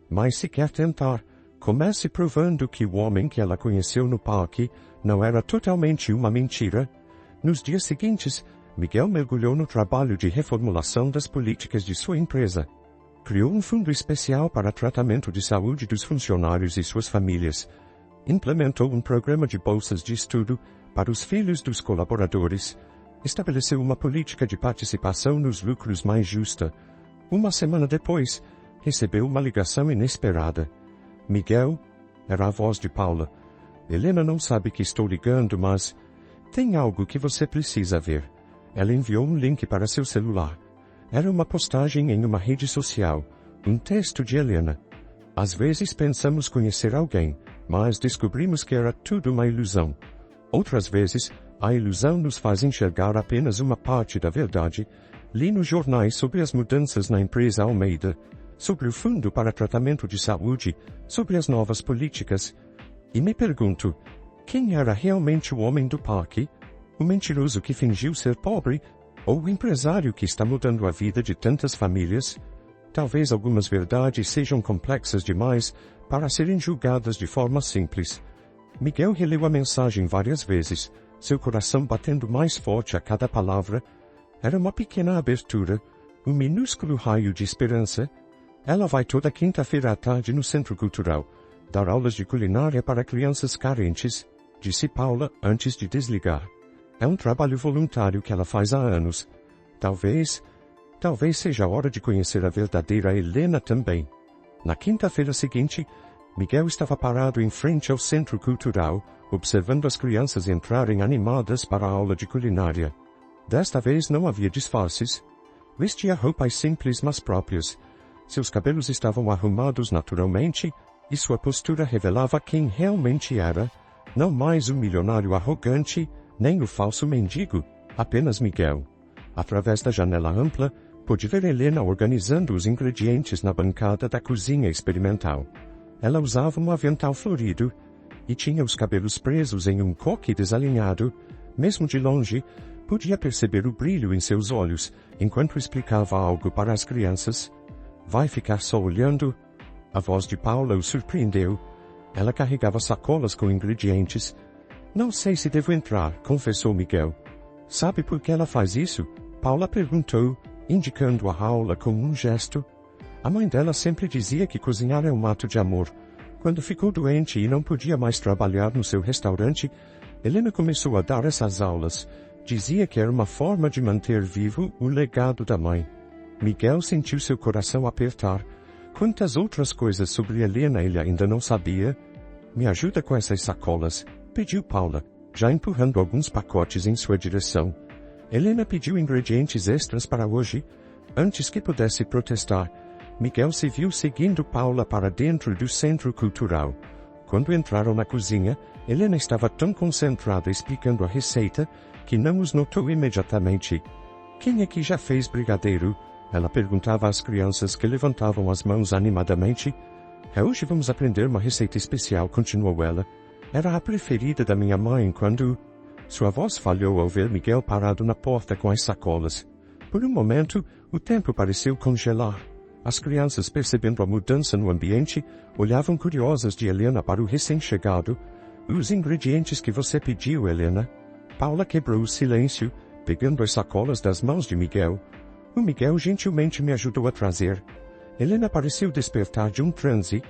Mas se quer tentar, comece provando que o homem que ela conheceu no parque não era totalmente uma mentira. Nos dias seguintes, Miguel mergulhou no trabalho de reformulação das políticas de sua empresa. Criou um fundo especial para tratamento de saúde dos funcionários e suas famílias. Implementou um programa de bolsas de estudo para os filhos dos colaboradores. Estabeleceu uma política de participação nos lucros mais justa. Uma semana depois, recebeu uma ligação inesperada. Miguel, era a voz de Paula. Helena não sabe que estou ligando, mas tem algo que você precisa ver. Ela enviou um link para seu celular. Era uma postagem em uma rede social, um texto de Helena. Às vezes pensamos conhecer alguém, mas descobrimos que era tudo uma ilusão. Outras vezes, a ilusão nos faz enxergar apenas uma parte da verdade. Li nos jornais sobre as mudanças na empresa Almeida, sobre o Fundo para Tratamento de Saúde, sobre as novas políticas. E me pergunto, quem era realmente o homem do parque? O mentiroso que fingiu ser pobre? Ou o empresário que está mudando a vida de tantas famílias? Talvez algumas verdades sejam complexas demais para serem julgadas de forma simples. Miguel releu a mensagem várias vezes, seu coração batendo mais forte a cada palavra. Era uma pequena abertura, um minúsculo raio de esperança. Ela vai toda quinta-feira à tarde no Centro Cultural, dar aulas de culinária para crianças carentes, disse Paula antes de desligar. É um trabalho voluntário que ela faz há anos. Talvez seja a hora de conhecer a verdadeira Helena também. Na quinta-feira seguinte, Miguel estava parado em frente ao Centro Cultural, observando as crianças entrarem animadas para a aula de culinária. Desta vez não havia disfarces. Vestia roupas simples mas próprias. Seus cabelos estavam arrumados naturalmente, e sua postura revelava quem realmente era, não mais o milionário arrogante, nem o falso mendigo, apenas Miguel. Através da janela ampla, pôde ver Helena organizando os ingredientes na bancada da cozinha experimental. Ela usava um avental florido e tinha os cabelos presos em um coque desalinhado. Mesmo de longe, podia perceber o brilho em seus olhos enquanto explicava algo para as crianças. Vai ficar só olhando? A voz de Paula o surpreendeu. Ela carregava sacolas com ingredientes. Não sei se devo entrar, confessou Miguel. Sabe por que ela faz isso? Paula perguntou, indicando a aula com um gesto. A mãe dela sempre dizia que cozinhar é um ato de amor. Quando ficou doente e não podia mais trabalhar no seu restaurante, Helena começou a dar essas aulas. Dizia que era uma forma de manter vivo o legado da mãe. Miguel sentiu seu coração apertar. Quantas outras coisas sobre Helena ele ainda não sabia? Me ajuda com essas sacolas, pediu Paula, já empurrando alguns pacotes em sua direção. Helena pediu ingredientes extras para hoje. Antes que pudesse protestar, Miguel se viu seguindo Paula para dentro do Centro Cultural. Quando entraram na cozinha, Helena estava tão concentrada explicando a receita que não os notou imediatamente. Quem aqui já fez brigadeiro? Ela perguntava às crianças que levantavam as mãos animadamente. Hoje vamos aprender uma receita especial, continuou ela. Era a preferida da minha mãe quando... Sua voz falhou ao ver Miguel parado na porta com as sacolas. Por um momento, o tempo pareceu congelar. As crianças, percebendo a mudança no ambiente, olhavam curiosas de Helena para o recém-chegado. Os ingredientes que você pediu, Helena? Paula quebrou o silêncio, pegando as sacolas das mãos de Miguel. O Miguel gentilmente me ajudou a trazer. Helena pareceu despertar de um transe.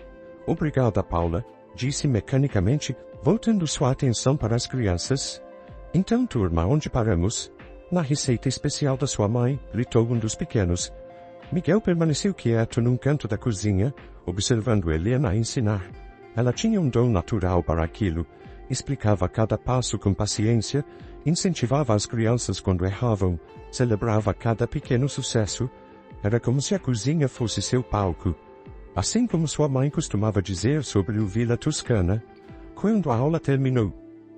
Obrigada, Paula, disse mecanicamente, voltando sua atenção para as crianças. Então, turma, onde paramos? Na receita especial da sua mãe, gritou um dos pequenos. Miguel permaneceu quieto num canto da cozinha, observando Helena ensinar. Ela tinha um dom natural para aquilo. Explicava cada passo com paciência, incentivava as crianças quando erravam, celebrava cada pequeno sucesso. Era como se a cozinha fosse seu palco. Assim como sua mãe costumava dizer sobre o Vila Toscana. Quando a aula terminou,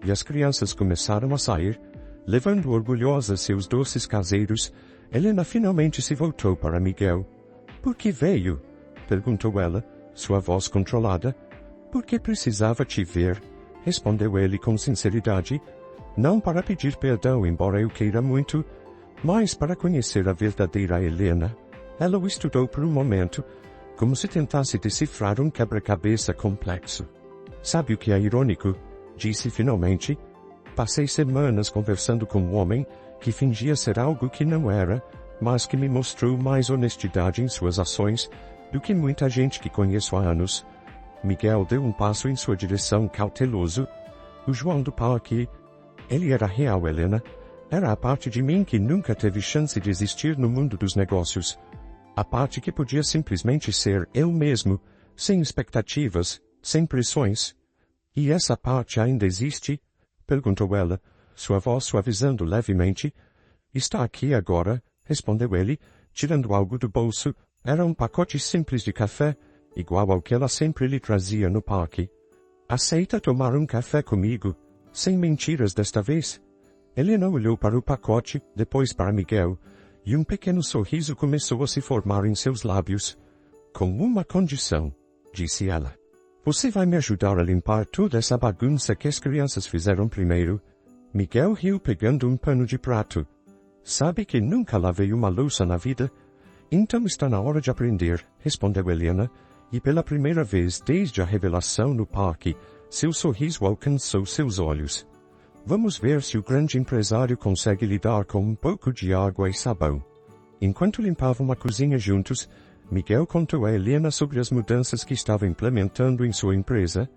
e as crianças começaram a sair, levando orgulhosas seus doces caseiros, Helena finalmente se voltou para Miguel. Por que veio? Perguntou ela, sua voz controlada. Porque precisava te ver, respondeu ele com sinceridade. Não para pedir perdão, embora eu queira muito, mas para conhecer a verdadeira Helena. Ela o estudou por um momento, como se tentasse decifrar um quebra-cabeça complexo. Sabe o que é irônico? Disse finalmente. Passei semanas conversando com um homem que fingia ser algo que não era, mas que me mostrou mais honestidade em suas ações do que muita gente que conheço há anos. Miguel deu um passo em sua direção cauteloso. O João do Parque. Ele era real, Helena. Era a parte de mim que nunca teve chance de existir no mundo dos negócios. A parte que podia simplesmente ser eu mesmo, sem expectativas, sem pressões. E essa parte ainda existe? Perguntou ela, sua voz suavizando levemente. Está aqui agora, respondeu ele, tirando algo do bolso. Era um pacote simples de café, igual ao que ela sempre lhe trazia no parque. Aceita tomar um café comigo? Sem mentiras desta vez? Helena olhou para o pacote, depois para Miguel, e um pequeno sorriso começou a se formar em seus lábios. Com uma condição, disse ela. Você vai me ajudar a limpar toda essa bagunça que as crianças fizeram primeiro? Miguel riu pegando um pano de prato. Sabe que nunca lavei uma louça na vida? Então está na hora de aprender, respondeu Helena, e pela primeira vez desde a revelação no parque, seu sorriso alcançou seus olhos. Vamos ver se o grande empresário consegue lidar com um pouco de água e sabão. Enquanto limpavam a cozinha juntos, Miguel contou a Helena sobre as mudanças que estava implementando em sua empresa.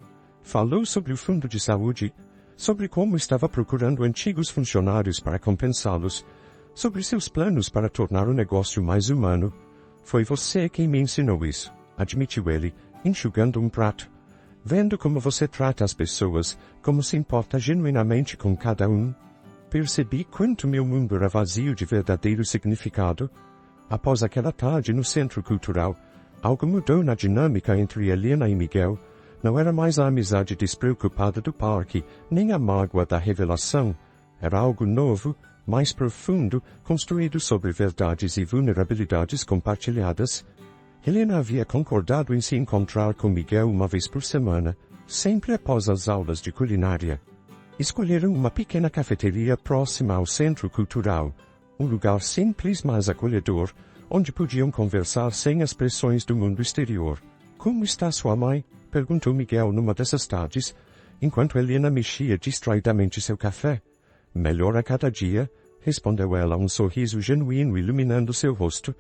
Falou sobre o fundo de saúde. sobre como estava procurando antigos funcionários para compensá-los, sobre seus planos para tornar o negócio mais humano. Foi você quem me ensinou isso, admitiu ele, enxugando um prato. Vendo como você trata as pessoas, como se importa genuinamente com cada um, percebi quanto meu mundo era vazio de verdadeiro significado. Após aquela tarde no Centro Cultural, algo mudou na dinâmica entre Helena e Miguel. Não era mais a amizade despreocupada do parque, nem a mágoa da revelação. Era algo novo, mais profundo, construído sobre verdades e vulnerabilidades compartilhadas. Helena havia concordado em se encontrar com Miguel uma vez por semana, sempre após as aulas de culinária. Escolheram uma pequena cafeteria próxima ao Centro Cultural, um lugar simples mas acolhedor, onde podiam conversar sem as pressões do mundo exterior. Como está sua mãe? Perguntou Miguel numa dessas tardes, enquanto Helena mexia distraidamente seu café. Melhor a cada dia, respondeu ela, um sorriso genuíno iluminando seu rosto.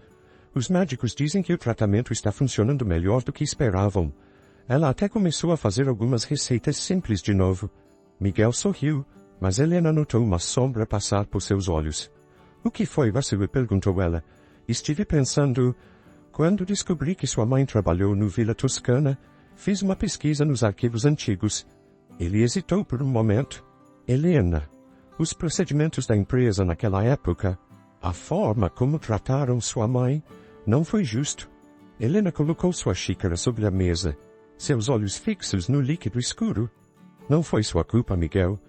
Os médicos dizem que o tratamento está funcionando melhor do que esperavam. Ela até começou a fazer algumas receitas simples de novo. Miguel sorriu, mas Helena notou uma sombra passar por seus olhos. O que foi, Vassili? Perguntou ela. Estive pensando... Quando descobri que sua mãe trabalhou no Vila Toscana, fiz uma pesquisa nos arquivos antigos. Ele hesitou por um momento. Helena, os procedimentos da empresa naquela época, a forma como trataram sua mãe, não foi justo. Helena colocou sua xícara sobre a mesa, seus olhos fixos no líquido escuro. Não foi sua culpa, Miguel.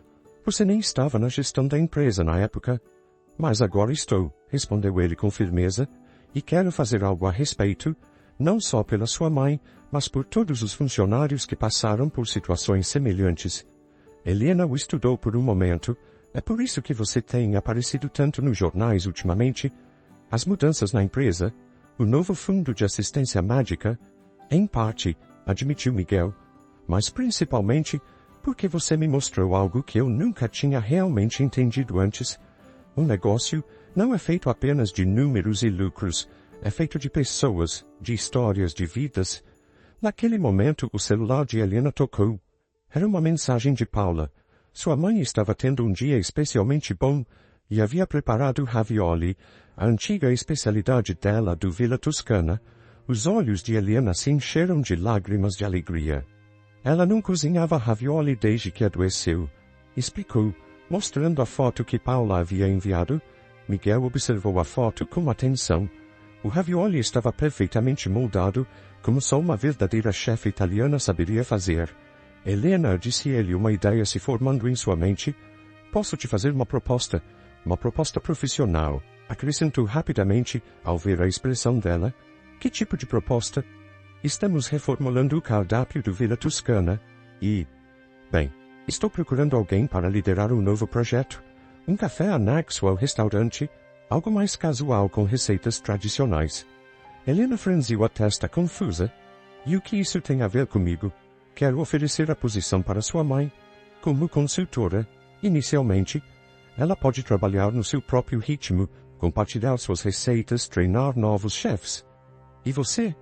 Você nem estava na gestão da empresa na época. Mas agora estou, respondeu ele com firmeza, e quero fazer algo a respeito, não só pela sua mãe, mas por todos os funcionários que passaram por situações semelhantes. Helena o estudou por um momento. É por isso que você tem aparecido tanto nos jornais ultimamente. As mudanças na empresa, o novo fundo de assistência médica, em parte, admitiu Miguel, mas principalmente porque você me mostrou algo que eu nunca tinha realmente entendido antes. Um negócio não é feito apenas de números e lucros, é feito de pessoas, de histórias, de vidas. Naquele momento, o celular de Helena tocou. Era uma mensagem de Paula. Sua mãe estava tendo um dia especialmente bom e havia preparado ravioli, a antiga especialidade dela do Vila Toscana. Os olhos de Helena se encheram de lágrimas de alegria. Ela não cozinhava ravioli desde que adoeceu, explicou, mostrando a foto que Paula havia enviado. Miguel observou a foto com atenção. O ravioli estava perfeitamente moldado, como só uma verdadeira chefe italiana saberia fazer. Helena, disse ele, uma ideia se formando em sua mente. Posso te fazer uma proposta profissional, acrescentou rapidamente, ao ver a expressão dela. Que tipo de proposta? Estamos reformulando o cardápio do Vila Toscana e... Bem, estou procurando alguém para liderar um novo projeto. Um café anexo ao restaurante, algo mais casual com receitas tradicionais. Helena franziu a testa confusa. E o que isso tem a ver comigo? Quero oferecer a posição para sua mãe. Como consultora, inicialmente, ela pode trabalhar no seu próprio ritmo, compartilhar suas receitas, treinar novos chefes. E você?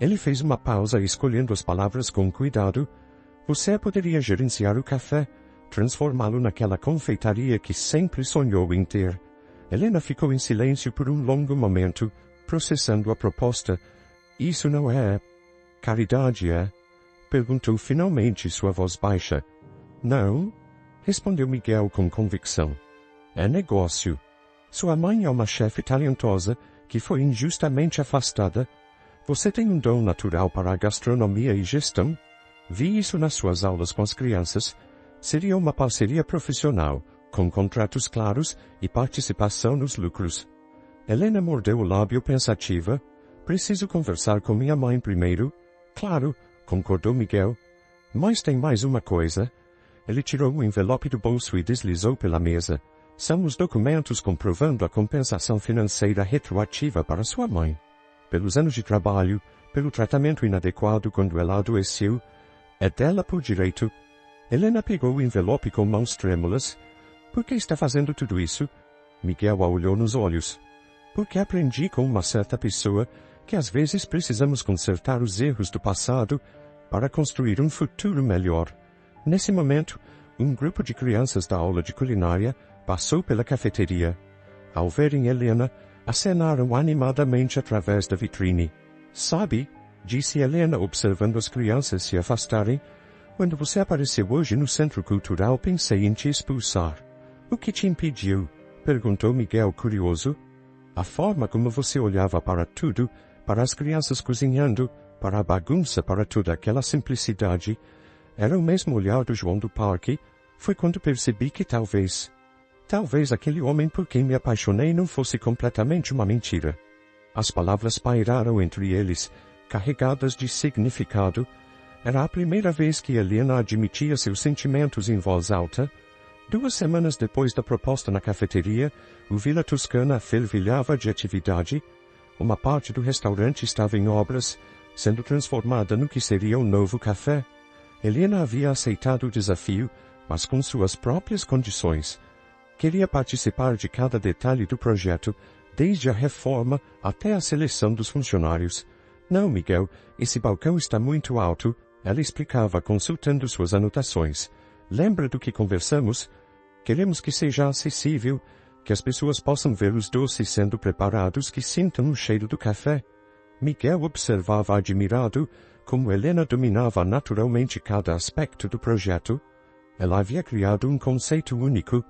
Ele fez uma pausa escolhendo as palavras com cuidado. Você poderia gerenciar o café, transformá-lo naquela confeitaria que sempre sonhou em ter. Helena ficou em silêncio por um longo momento, processando a proposta. Isso não é... caridade, é? Perguntou finalmente, sua voz baixa. Não? Respondeu Miguel com convicção. É negócio. Sua mãe é uma chefe talentosa que foi injustamente afastada. Você tem um dom natural para a gastronomia e gestão? Vi isso nas suas aulas com as crianças. Seria uma parceria profissional, com contratos claros e participação nos lucros. Helena mordeu o lábio pensativa. Preciso conversar com minha mãe primeiro. Claro, concordou Miguel. Mas tem mais uma coisa. Ele tirou um envelope do bolso e deslizou pela mesa. São os documentos comprovando a compensação financeira retroativa para sua mãe. Pelos anos de trabalho, pelo tratamento inadequado quando ela adoeceu, é dela por direito. Helena pegou o envelope com mãos trêmulas. Por que está fazendo tudo isso? Miguel a olhou nos olhos. Porque aprendi com uma certa pessoa que às vezes precisamos consertar os erros do passado para construir um futuro melhor. Nesse momento, Um grupo de crianças da aula de culinária passou pela cafeteria. Ao verem Helena, acenaram animadamente através da vitrine. Sabe, disse Helena observando as crianças se afastarem, quando você apareceu hoje no Centro Cultural pensei em te expulsar. O que te impediu? Perguntou Miguel curioso. A forma como você olhava para tudo, para as crianças cozinhando, para a bagunça, para toda aquela simplicidade, era o mesmo olhar do João do Parque. Foi quando percebi que talvez aquele homem por quem me apaixonei não fosse completamente uma mentira. As palavras pairaram entre eles, carregadas de significado. Era a primeira vez que Helena admitia seus sentimentos em voz alta. 2 semanas depois da proposta na cafeteria, o Vila Toscana fervilhava de atividade. Uma parte do restaurante estava em obras, sendo transformada no que seria o novo café. Helena havia aceitado o desafio, mas com suas próprias condições. Queria participar de cada detalhe do projeto, desde a reforma até a seleção dos funcionários. Não, Miguel, esse balcão está muito alto, ela explicava consultando suas anotações. Lembra do que conversamos? Queremos que seja acessível, que as pessoas possam ver os doces sendo preparados, que sintam o cheiro do café. Miguel observava admirado como Helena dominava naturalmente cada aspecto do projeto. Ela havia criado um conceito único,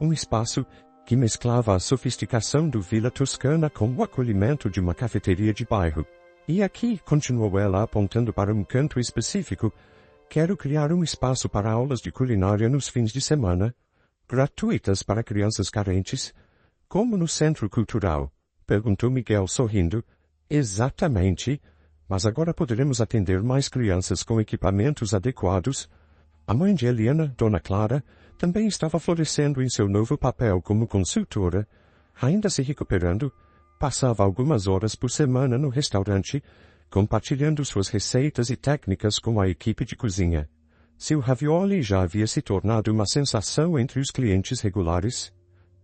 um espaço que mesclava a sofisticação do Vila Toscana com o acolhimento de uma cafeteria de bairro. E aqui, continuou ela apontando para um canto específico, quero criar um espaço para aulas de culinária nos fins de semana, gratuitas para crianças carentes. Como no Centro Cultural? Perguntou Miguel sorrindo. Exatamente, mas agora poderemos atender mais crianças com equipamentos adequados. A mãe de Helena, Dona Clara, também estava florescendo em seu novo papel como consultora. Ainda se recuperando, passava algumas horas por semana no restaurante, compartilhando suas receitas e técnicas com a equipe de cozinha. Seu ravioli já havia se tornado uma sensação entre os clientes regulares.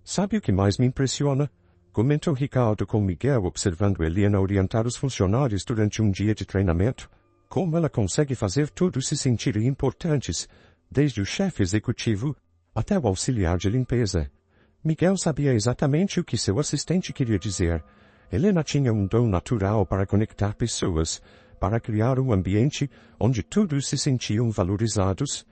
Sabe o que mais me impressiona? Comentou Ricardo com Miguel observando Helena orientar os funcionários durante um dia de treinamento. Como ela consegue fazer todos se sentirem importantes, desde o chefe executivo até o auxiliar de limpeza. Miguel sabia exatamente o que seu assistente queria dizer. Helena tinha um dom natural para conectar pessoas, para criar um ambiente onde todos se sentiam valorizados.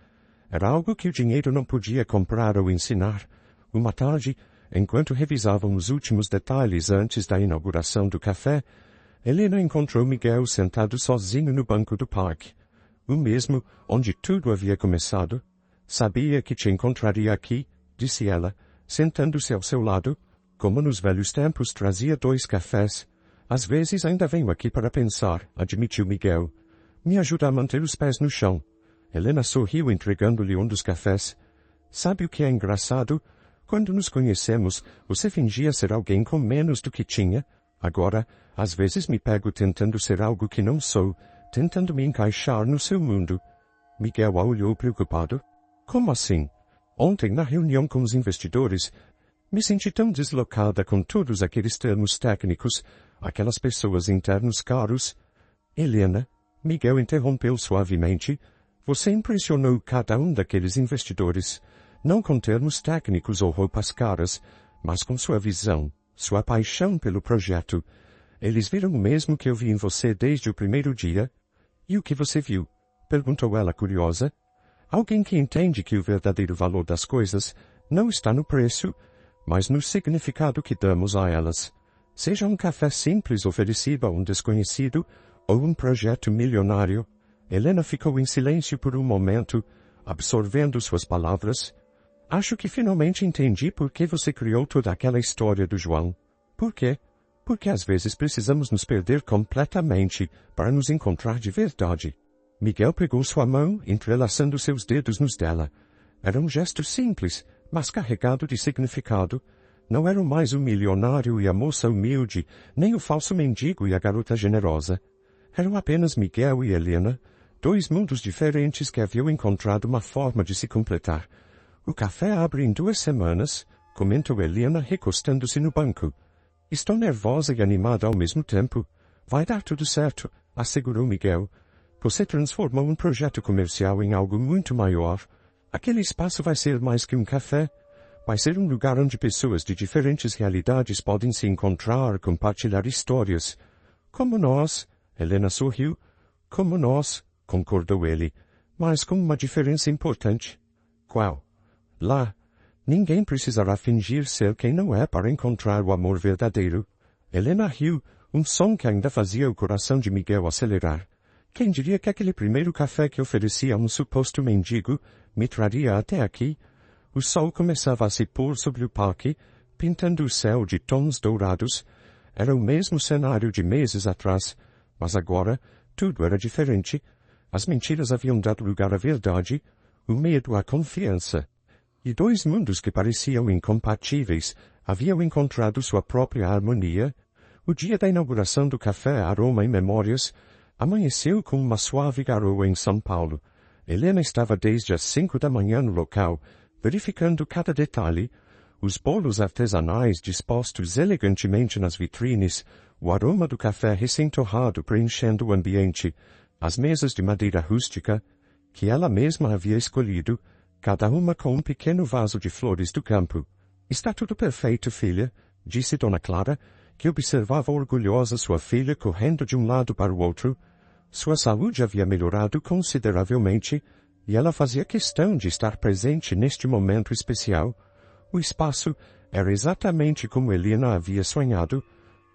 Era algo que o dinheiro não podia comprar ou ensinar. Uma tarde, enquanto revisavam os últimos detalhes antes da inauguração do café, Helena encontrou Miguel sentado sozinho no banco do parque. O mesmo onde tudo havia começado. Sabia que te encontraria aqui, disse ela, sentando-se ao seu lado. Como nos velhos tempos trazia 2 cafés. Às vezes ainda venho aqui para pensar, admitiu Miguel. Me ajuda a manter os pés no chão. Helena sorriu entregando-lhe um dos cafés. Sabe o que é engraçado? Quando nos conhecemos, você fingia ser alguém com menos do que tinha. Agora, às vezes me pego tentando ser algo que não sou, tentando me encaixar no seu mundo. Miguel a olhou preocupado. Como assim? Ontem, na reunião com os investidores, me senti tão deslocada com todos aqueles termos técnicos, aquelas pessoas internos caros. Helena, Miguel interrompeu suavemente, você impressionou cada um daqueles investidores, não com termos técnicos ou roupas caras, mas com sua visão, sua paixão pelo projeto. Eles viram o mesmo que eu vi em você desde o primeiro dia. E o que você viu? Perguntou ela curiosa. Alguém que entende que o verdadeiro valor das coisas não está no preço, mas no significado que damos a elas. Seja um café simples oferecido a um desconhecido ou um projeto milionário. Helena ficou em silêncio por um momento, absorvendo suas palavras. Acho que finalmente entendi por que você criou toda aquela história do João. Por quê? Porque às vezes precisamos nos perder completamente para nos encontrar de verdade. Miguel pegou sua mão, entrelaçando seus dedos nos dela. Era um gesto simples, mas carregado de significado. Não eram mais o milionário e a moça humilde, nem o falso mendigo e a garota generosa. Eram apenas Miguel e Helena, 2 mundos diferentes que haviam encontrado uma forma de se completar. O café abre em 2 semanas, comentou Helena recostando-se no banco. Estou nervosa e animada ao mesmo tempo. Vai dar tudo certo, assegurou Miguel. Você transformou um projeto comercial em algo muito maior. Aquele espaço vai ser mais que um café. Vai ser um lugar onde pessoas de diferentes realidades podem se encontrar, compartilhar histórias. Como nós, Helena sorriu. Como nós, concordou ele, mas com uma diferença importante. Qual? Lá, ninguém precisará fingir ser quem não é para encontrar o amor verdadeiro. Helena riu, um som que ainda fazia o coração de Miguel acelerar. Quem diria que aquele primeiro café que oferecia a um suposto mendigo me traria até aqui? O sol começava a se pôr sobre o parque, pintando o céu de tons dourados. Era o mesmo cenário de meses atrás, mas agora tudo era diferente. As mentiras haviam dado lugar à verdade, o medo à confiança. E dois mundos que pareciam incompatíveis haviam encontrado sua própria harmonia. O dia da inauguração do Café Aroma e Memórias amanheceu com uma suave garoa em São Paulo. Helena estava desde as 5 da manhã no local, verificando cada detalhe, os bolos artesanais dispostos elegantemente nas vitrines, o aroma do café recém-torrado preenchendo o ambiente, as mesas de madeira rústica, que ela mesma havia escolhido, cada uma com um pequeno vaso de flores do campo. Está tudo perfeito, filha, disse Dona Clara, que observava orgulhosa sua filha correndo de um lado para o outro. Sua saúde havia melhorado consideravelmente, e ela fazia questão de estar presente neste momento especial. O espaço era exatamente como Helena havia sonhado,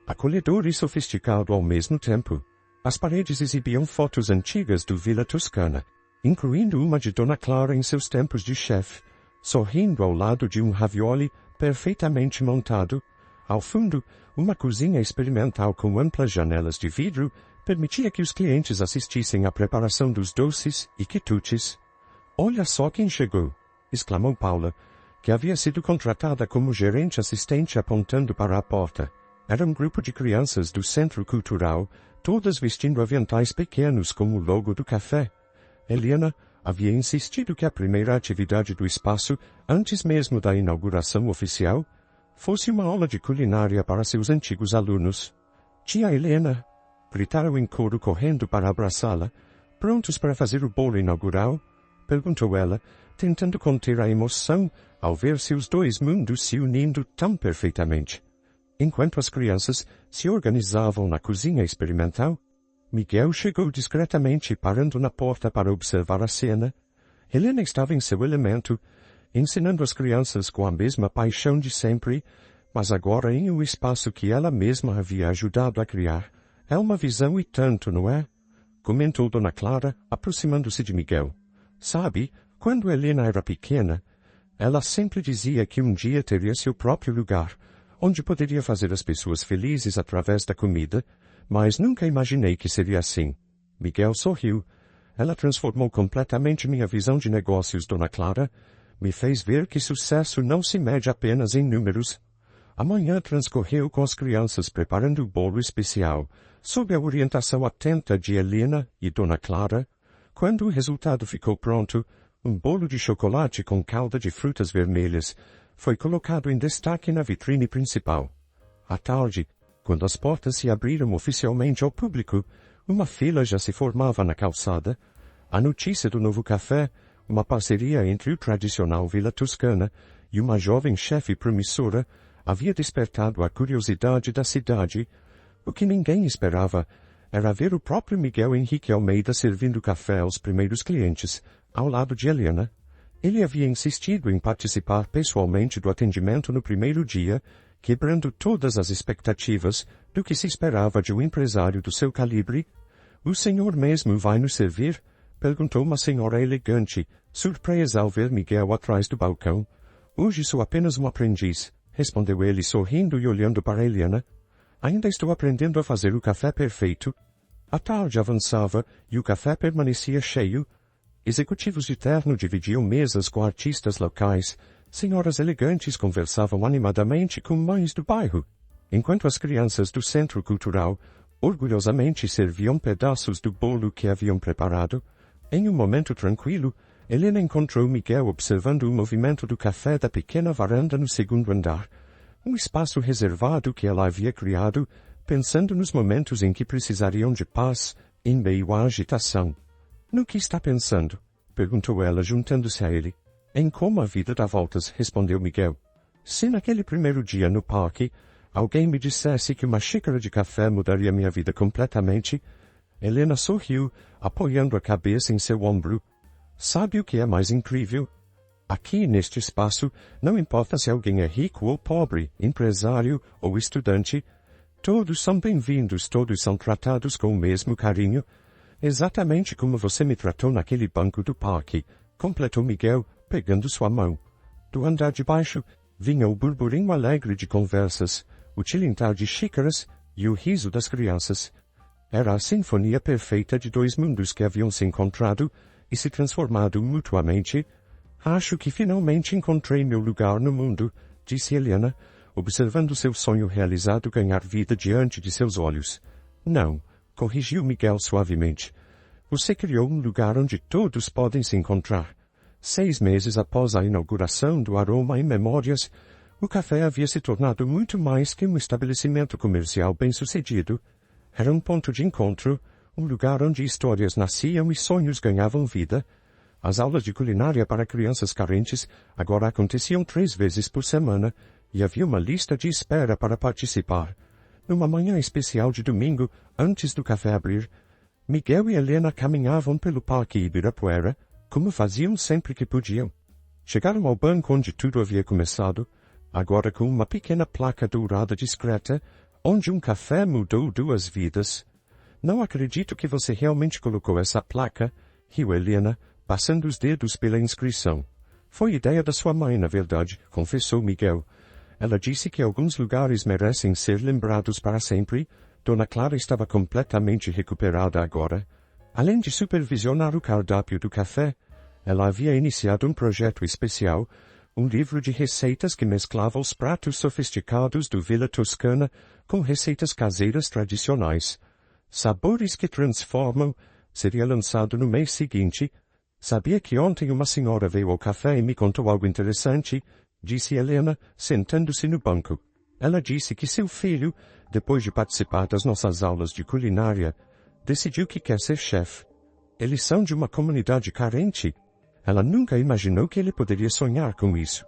acolhedor e sofisticado ao mesmo tempo. As paredes exibiam fotos antigas do Vila Toscana, incluindo uma de Dona Clara em seus tempos de chefe, sorrindo ao lado de um ravioli perfeitamente montado. Ao fundo, uma cozinha experimental com amplas janelas de vidro permitia que os clientes assistissem à preparação dos doces e quitutes. "Olha só quem chegou!" exclamou Paula, que havia sido contratada como gerente assistente apontando para a porta. Era um grupo de crianças do Centro Cultural, todas vestindo aventais pequenos com o logo do café. Helena havia insistido que a primeira atividade do espaço, antes mesmo da inauguração oficial, fosse uma aula de culinária para seus antigos alunos. "Tia Helena!" gritaram em coro correndo para abraçá-la. "Prontos para fazer o bolo inaugural?" perguntou ela, tentando conter a emoção ao ver seus dois mundos se unindo tão perfeitamente. Enquanto as crianças se organizavam na cozinha experimental, Miguel chegou discretamente parando na porta para observar a cena. Helena estava em seu elemento, ensinando as crianças com a mesma paixão de sempre, mas agora em um espaço que ela mesma havia ajudado a criar. "É uma visão e tanto, não é?" comentou Dona Clara, aproximando-se de Miguel. "Sabe, quando Helena era pequena, ela sempre dizia que um dia teria seu próprio lugar, onde poderia fazer as pessoas felizes através da comida, mas nunca imaginei que seria assim." Miguel sorriu. "Ela transformou completamente minha visão de negócios, Dona Clara. Me fez ver que sucesso não se mede apenas em números." A manhã transcorreu com as crianças preparando o bolo especial, sob a orientação atenta de Helena e Dona Clara. Quando o resultado ficou pronto, um bolo de chocolate com calda de frutas vermelhas foi colocado em destaque na vitrine principal. À tarde, quando as portas se abriram oficialmente ao público, uma fila já se formava na calçada. A notícia do novo café, uma parceria entre o tradicional Vila Toscana e uma jovem chefe promissora, havia despertado a curiosidade da cidade. O que ninguém esperava era ver o próprio Miguel Henrique Almeida servindo café aos primeiros clientes, ao lado de Helena. Ele havia insistido em participar pessoalmente do atendimento no primeiro dia, quebrando todas as expectativas do que se esperava de um empresário do seu calibre. "O senhor mesmo vai nos servir?" perguntou uma senhora elegante, surpresa ao ver Miguel atrás do balcão. "Hoje sou apenas um aprendiz", respondeu ele sorrindo e olhando para Helena. "Ainda estou aprendendo a fazer o café perfeito." A tarde avançava e o café permanecia cheio. Executivos de terno dividiam mesas com artistas locais. Senhoras elegantes conversavam animadamente com mães do bairro, enquanto as crianças do Centro Cultural orgulhosamente serviam pedaços do bolo que haviam preparado. Em um momento tranquilo, Helena encontrou Miguel observando o movimento do café da pequena varanda no segundo andar, um espaço reservado que ela havia criado, pensando nos momentos em que precisariam de paz em meio à agitação. "No que está pensando?" perguntou ela, juntando-se a ele. Em como a vida dá voltas, respondeu Miguel. Se naquele primeiro dia no parque, alguém me dissesse que uma xícara de café mudaria minha vida completamente, Helena sorriu, apoiando a cabeça em seu ombro. Sabe o que é mais incrível? Aqui neste espaço, não importa se alguém é rico ou pobre, empresário ou estudante, todos são bem-vindos, todos são tratados com o mesmo carinho, exatamente como você me tratou naquele banco do parque, completou Miguel, pegando sua mão. Do andar de baixo, vinha o burburinho alegre de conversas, o tilintar de xícaras e o riso das crianças. Era a sinfonia perfeita de dois mundos que haviam se encontrado e se transformado mutuamente. Acho que finalmente encontrei meu lugar no mundo, disse Helena, observando seu sonho realizado ganhar vida diante de seus olhos. Não, corrigiu Miguel suavemente. Você criou um lugar onde todos podem se encontrar. 6 meses após a inauguração do Aroma em Memórias, o café havia se tornado muito mais que um estabelecimento comercial bem-sucedido. Era um ponto de encontro, um lugar onde histórias nasciam e sonhos ganhavam vida. As aulas de culinária para crianças carentes agora aconteciam 3 vezes por semana e havia uma lista de espera para participar. Numa manhã especial de domingo, antes do café abrir, Miguel e Helena caminhavam pelo Parque Ibirapuera, como faziam sempre que podiam. Chegaram ao banco onde tudo havia começado, agora com uma pequena placa dourada discreta, onde um café mudou 2 vidas. Não acredito que você realmente colocou essa placa, riu Helena, passando os dedos pela inscrição. Foi ideia da sua mãe, na verdade, confessou Miguel. Ela disse que alguns lugares merecem ser lembrados para sempre. Dona Clara estava completamente recuperada agora. Além de supervisionar o cardápio do café, ela havia iniciado um projeto especial, um livro de receitas que mesclava os pratos sofisticados do Villa Toscana com receitas caseiras tradicionais. Sabores que transformam seria lançado no mês seguinte. Sabia que ontem uma senhora veio ao café e me contou algo interessante, disse Helena, sentando-se no banco. Ela disse que seu filho, depois de participar das nossas aulas de culinária, decidiu que quer ser chefe. Eles são de uma comunidade carente. Ela nunca imaginou que ele poderia sonhar com isso.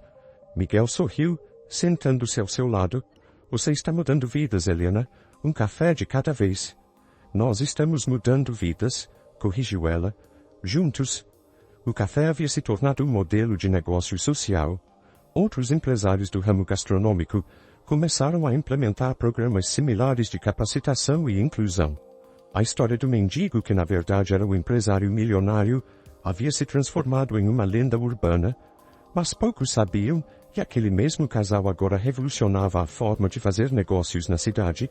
Miguel sorriu, sentando-se ao seu lado. Você está mudando vidas, Helena. Um café de cada vez. Nós estamos mudando vidas, corrigiu ela. Juntos. O café havia se tornado um modelo de negócio social. Outros empresários do ramo gastronômico começaram a implementar programas similares de capacitação e inclusão. A história do mendigo, que na verdade era um empresário milionário, havia se transformado em uma lenda urbana, mas poucos sabiam que aquele mesmo casal agora revolucionava a forma de fazer negócios na cidade.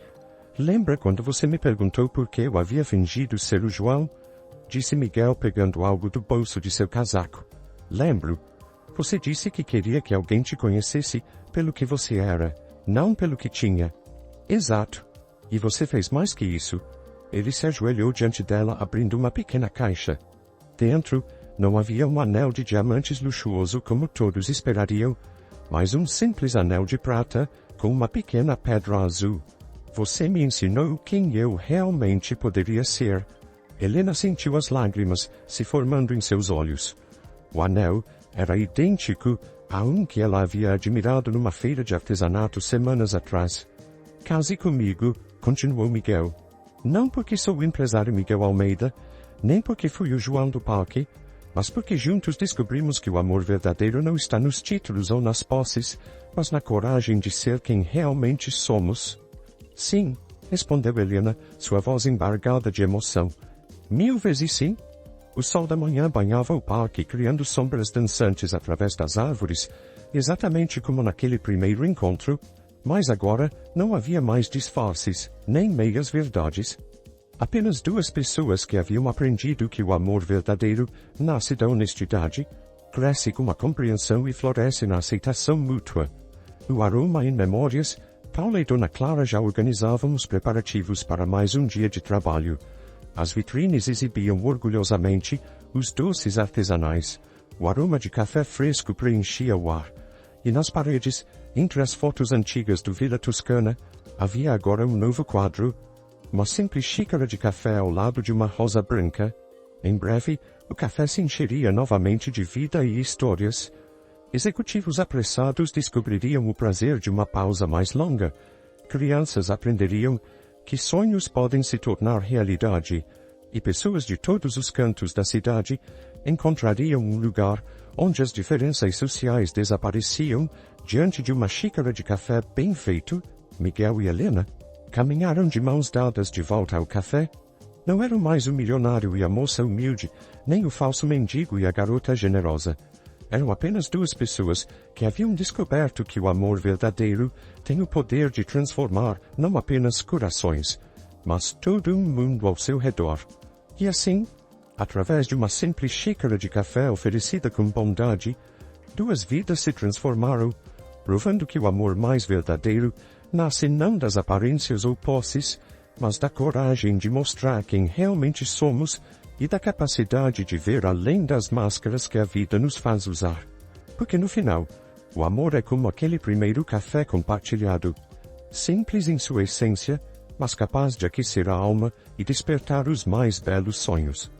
Lembra quando você me perguntou por que eu havia fingido ser o João? Disse Miguel pegando algo do bolso de seu casaco. Lembro. Você disse que queria que alguém te conhecesse pelo que você era, não pelo que tinha. Exato. E você fez mais que isso. Ele se ajoelhou diante dela, abrindo uma pequena caixa. Dentro, não havia um anel de diamantes luxuoso como todos esperariam, mas um simples anel de prata com uma pequena pedra azul. Você me ensinou quem eu realmente poderia ser. Helena sentiu as lágrimas se formando em seus olhos. O anel era idêntico a um que ela havia admirado numa feira de artesanato semanas atrás. Case comigo, continuou Miguel. Não porque sou o empresário Miguel Almeida, nem porque fui o João do parque, mas porque juntos descobrimos que o amor verdadeiro não está nos títulos ou nas posses, mas na coragem de ser quem realmente somos. Sim, respondeu Helena, sua voz embargada de emoção. 1000 vezes sim. O sol da manhã banhava o parque, criando sombras dançantes através das árvores, exatamente como naquele primeiro encontro, mas agora não havia mais disfarces, nem meias verdades. Apenas 2 pessoas que haviam aprendido que o amor verdadeiro nasce da honestidade, cresce com a compreensão e floresce na aceitação mútua. No Aroma em Memórias, Paula e Dona Clara já organizavam os preparativos para mais um dia de trabalho. As vitrines exibiam orgulhosamente os doces artesanais. O aroma de café fresco preenchia o ar. E nas paredes, entre as fotos antigas do Villa Toscana, havia agora um novo quadro. Uma simples xícara de café ao lado de uma rosa branca. Em breve, o café se encheria novamente de vida e histórias. Executivos apressados descobririam o prazer de uma pausa mais longa. Crianças aprenderiam que sonhos podem se tornar realidade, e pessoas de todos os cantos da cidade encontrariam um lugar onde as diferenças sociais desapareciam diante de uma xícara de café bem feito. Miguel e Helena caminharam de mãos dadas de volta ao café. Não eram mais o milionário e a moça humilde, nem o falso mendigo e a garota generosa. Eram apenas duas pessoas que haviam descoberto que o amor verdadeiro tem o poder de transformar não apenas corações, mas todo um mundo ao seu redor. E assim, através de uma simples xícara de café oferecida com bondade, duas vidas se transformaram, provando que o amor mais verdadeiro nasce não das aparências ou posses, mas da coragem de mostrar quem realmente somos e da capacidade de ver além das máscaras que a vida nos faz usar. Porque no final, o amor é como aquele primeiro café compartilhado, simples em sua essência, mas capaz de aquecer a alma e despertar os mais belos sonhos.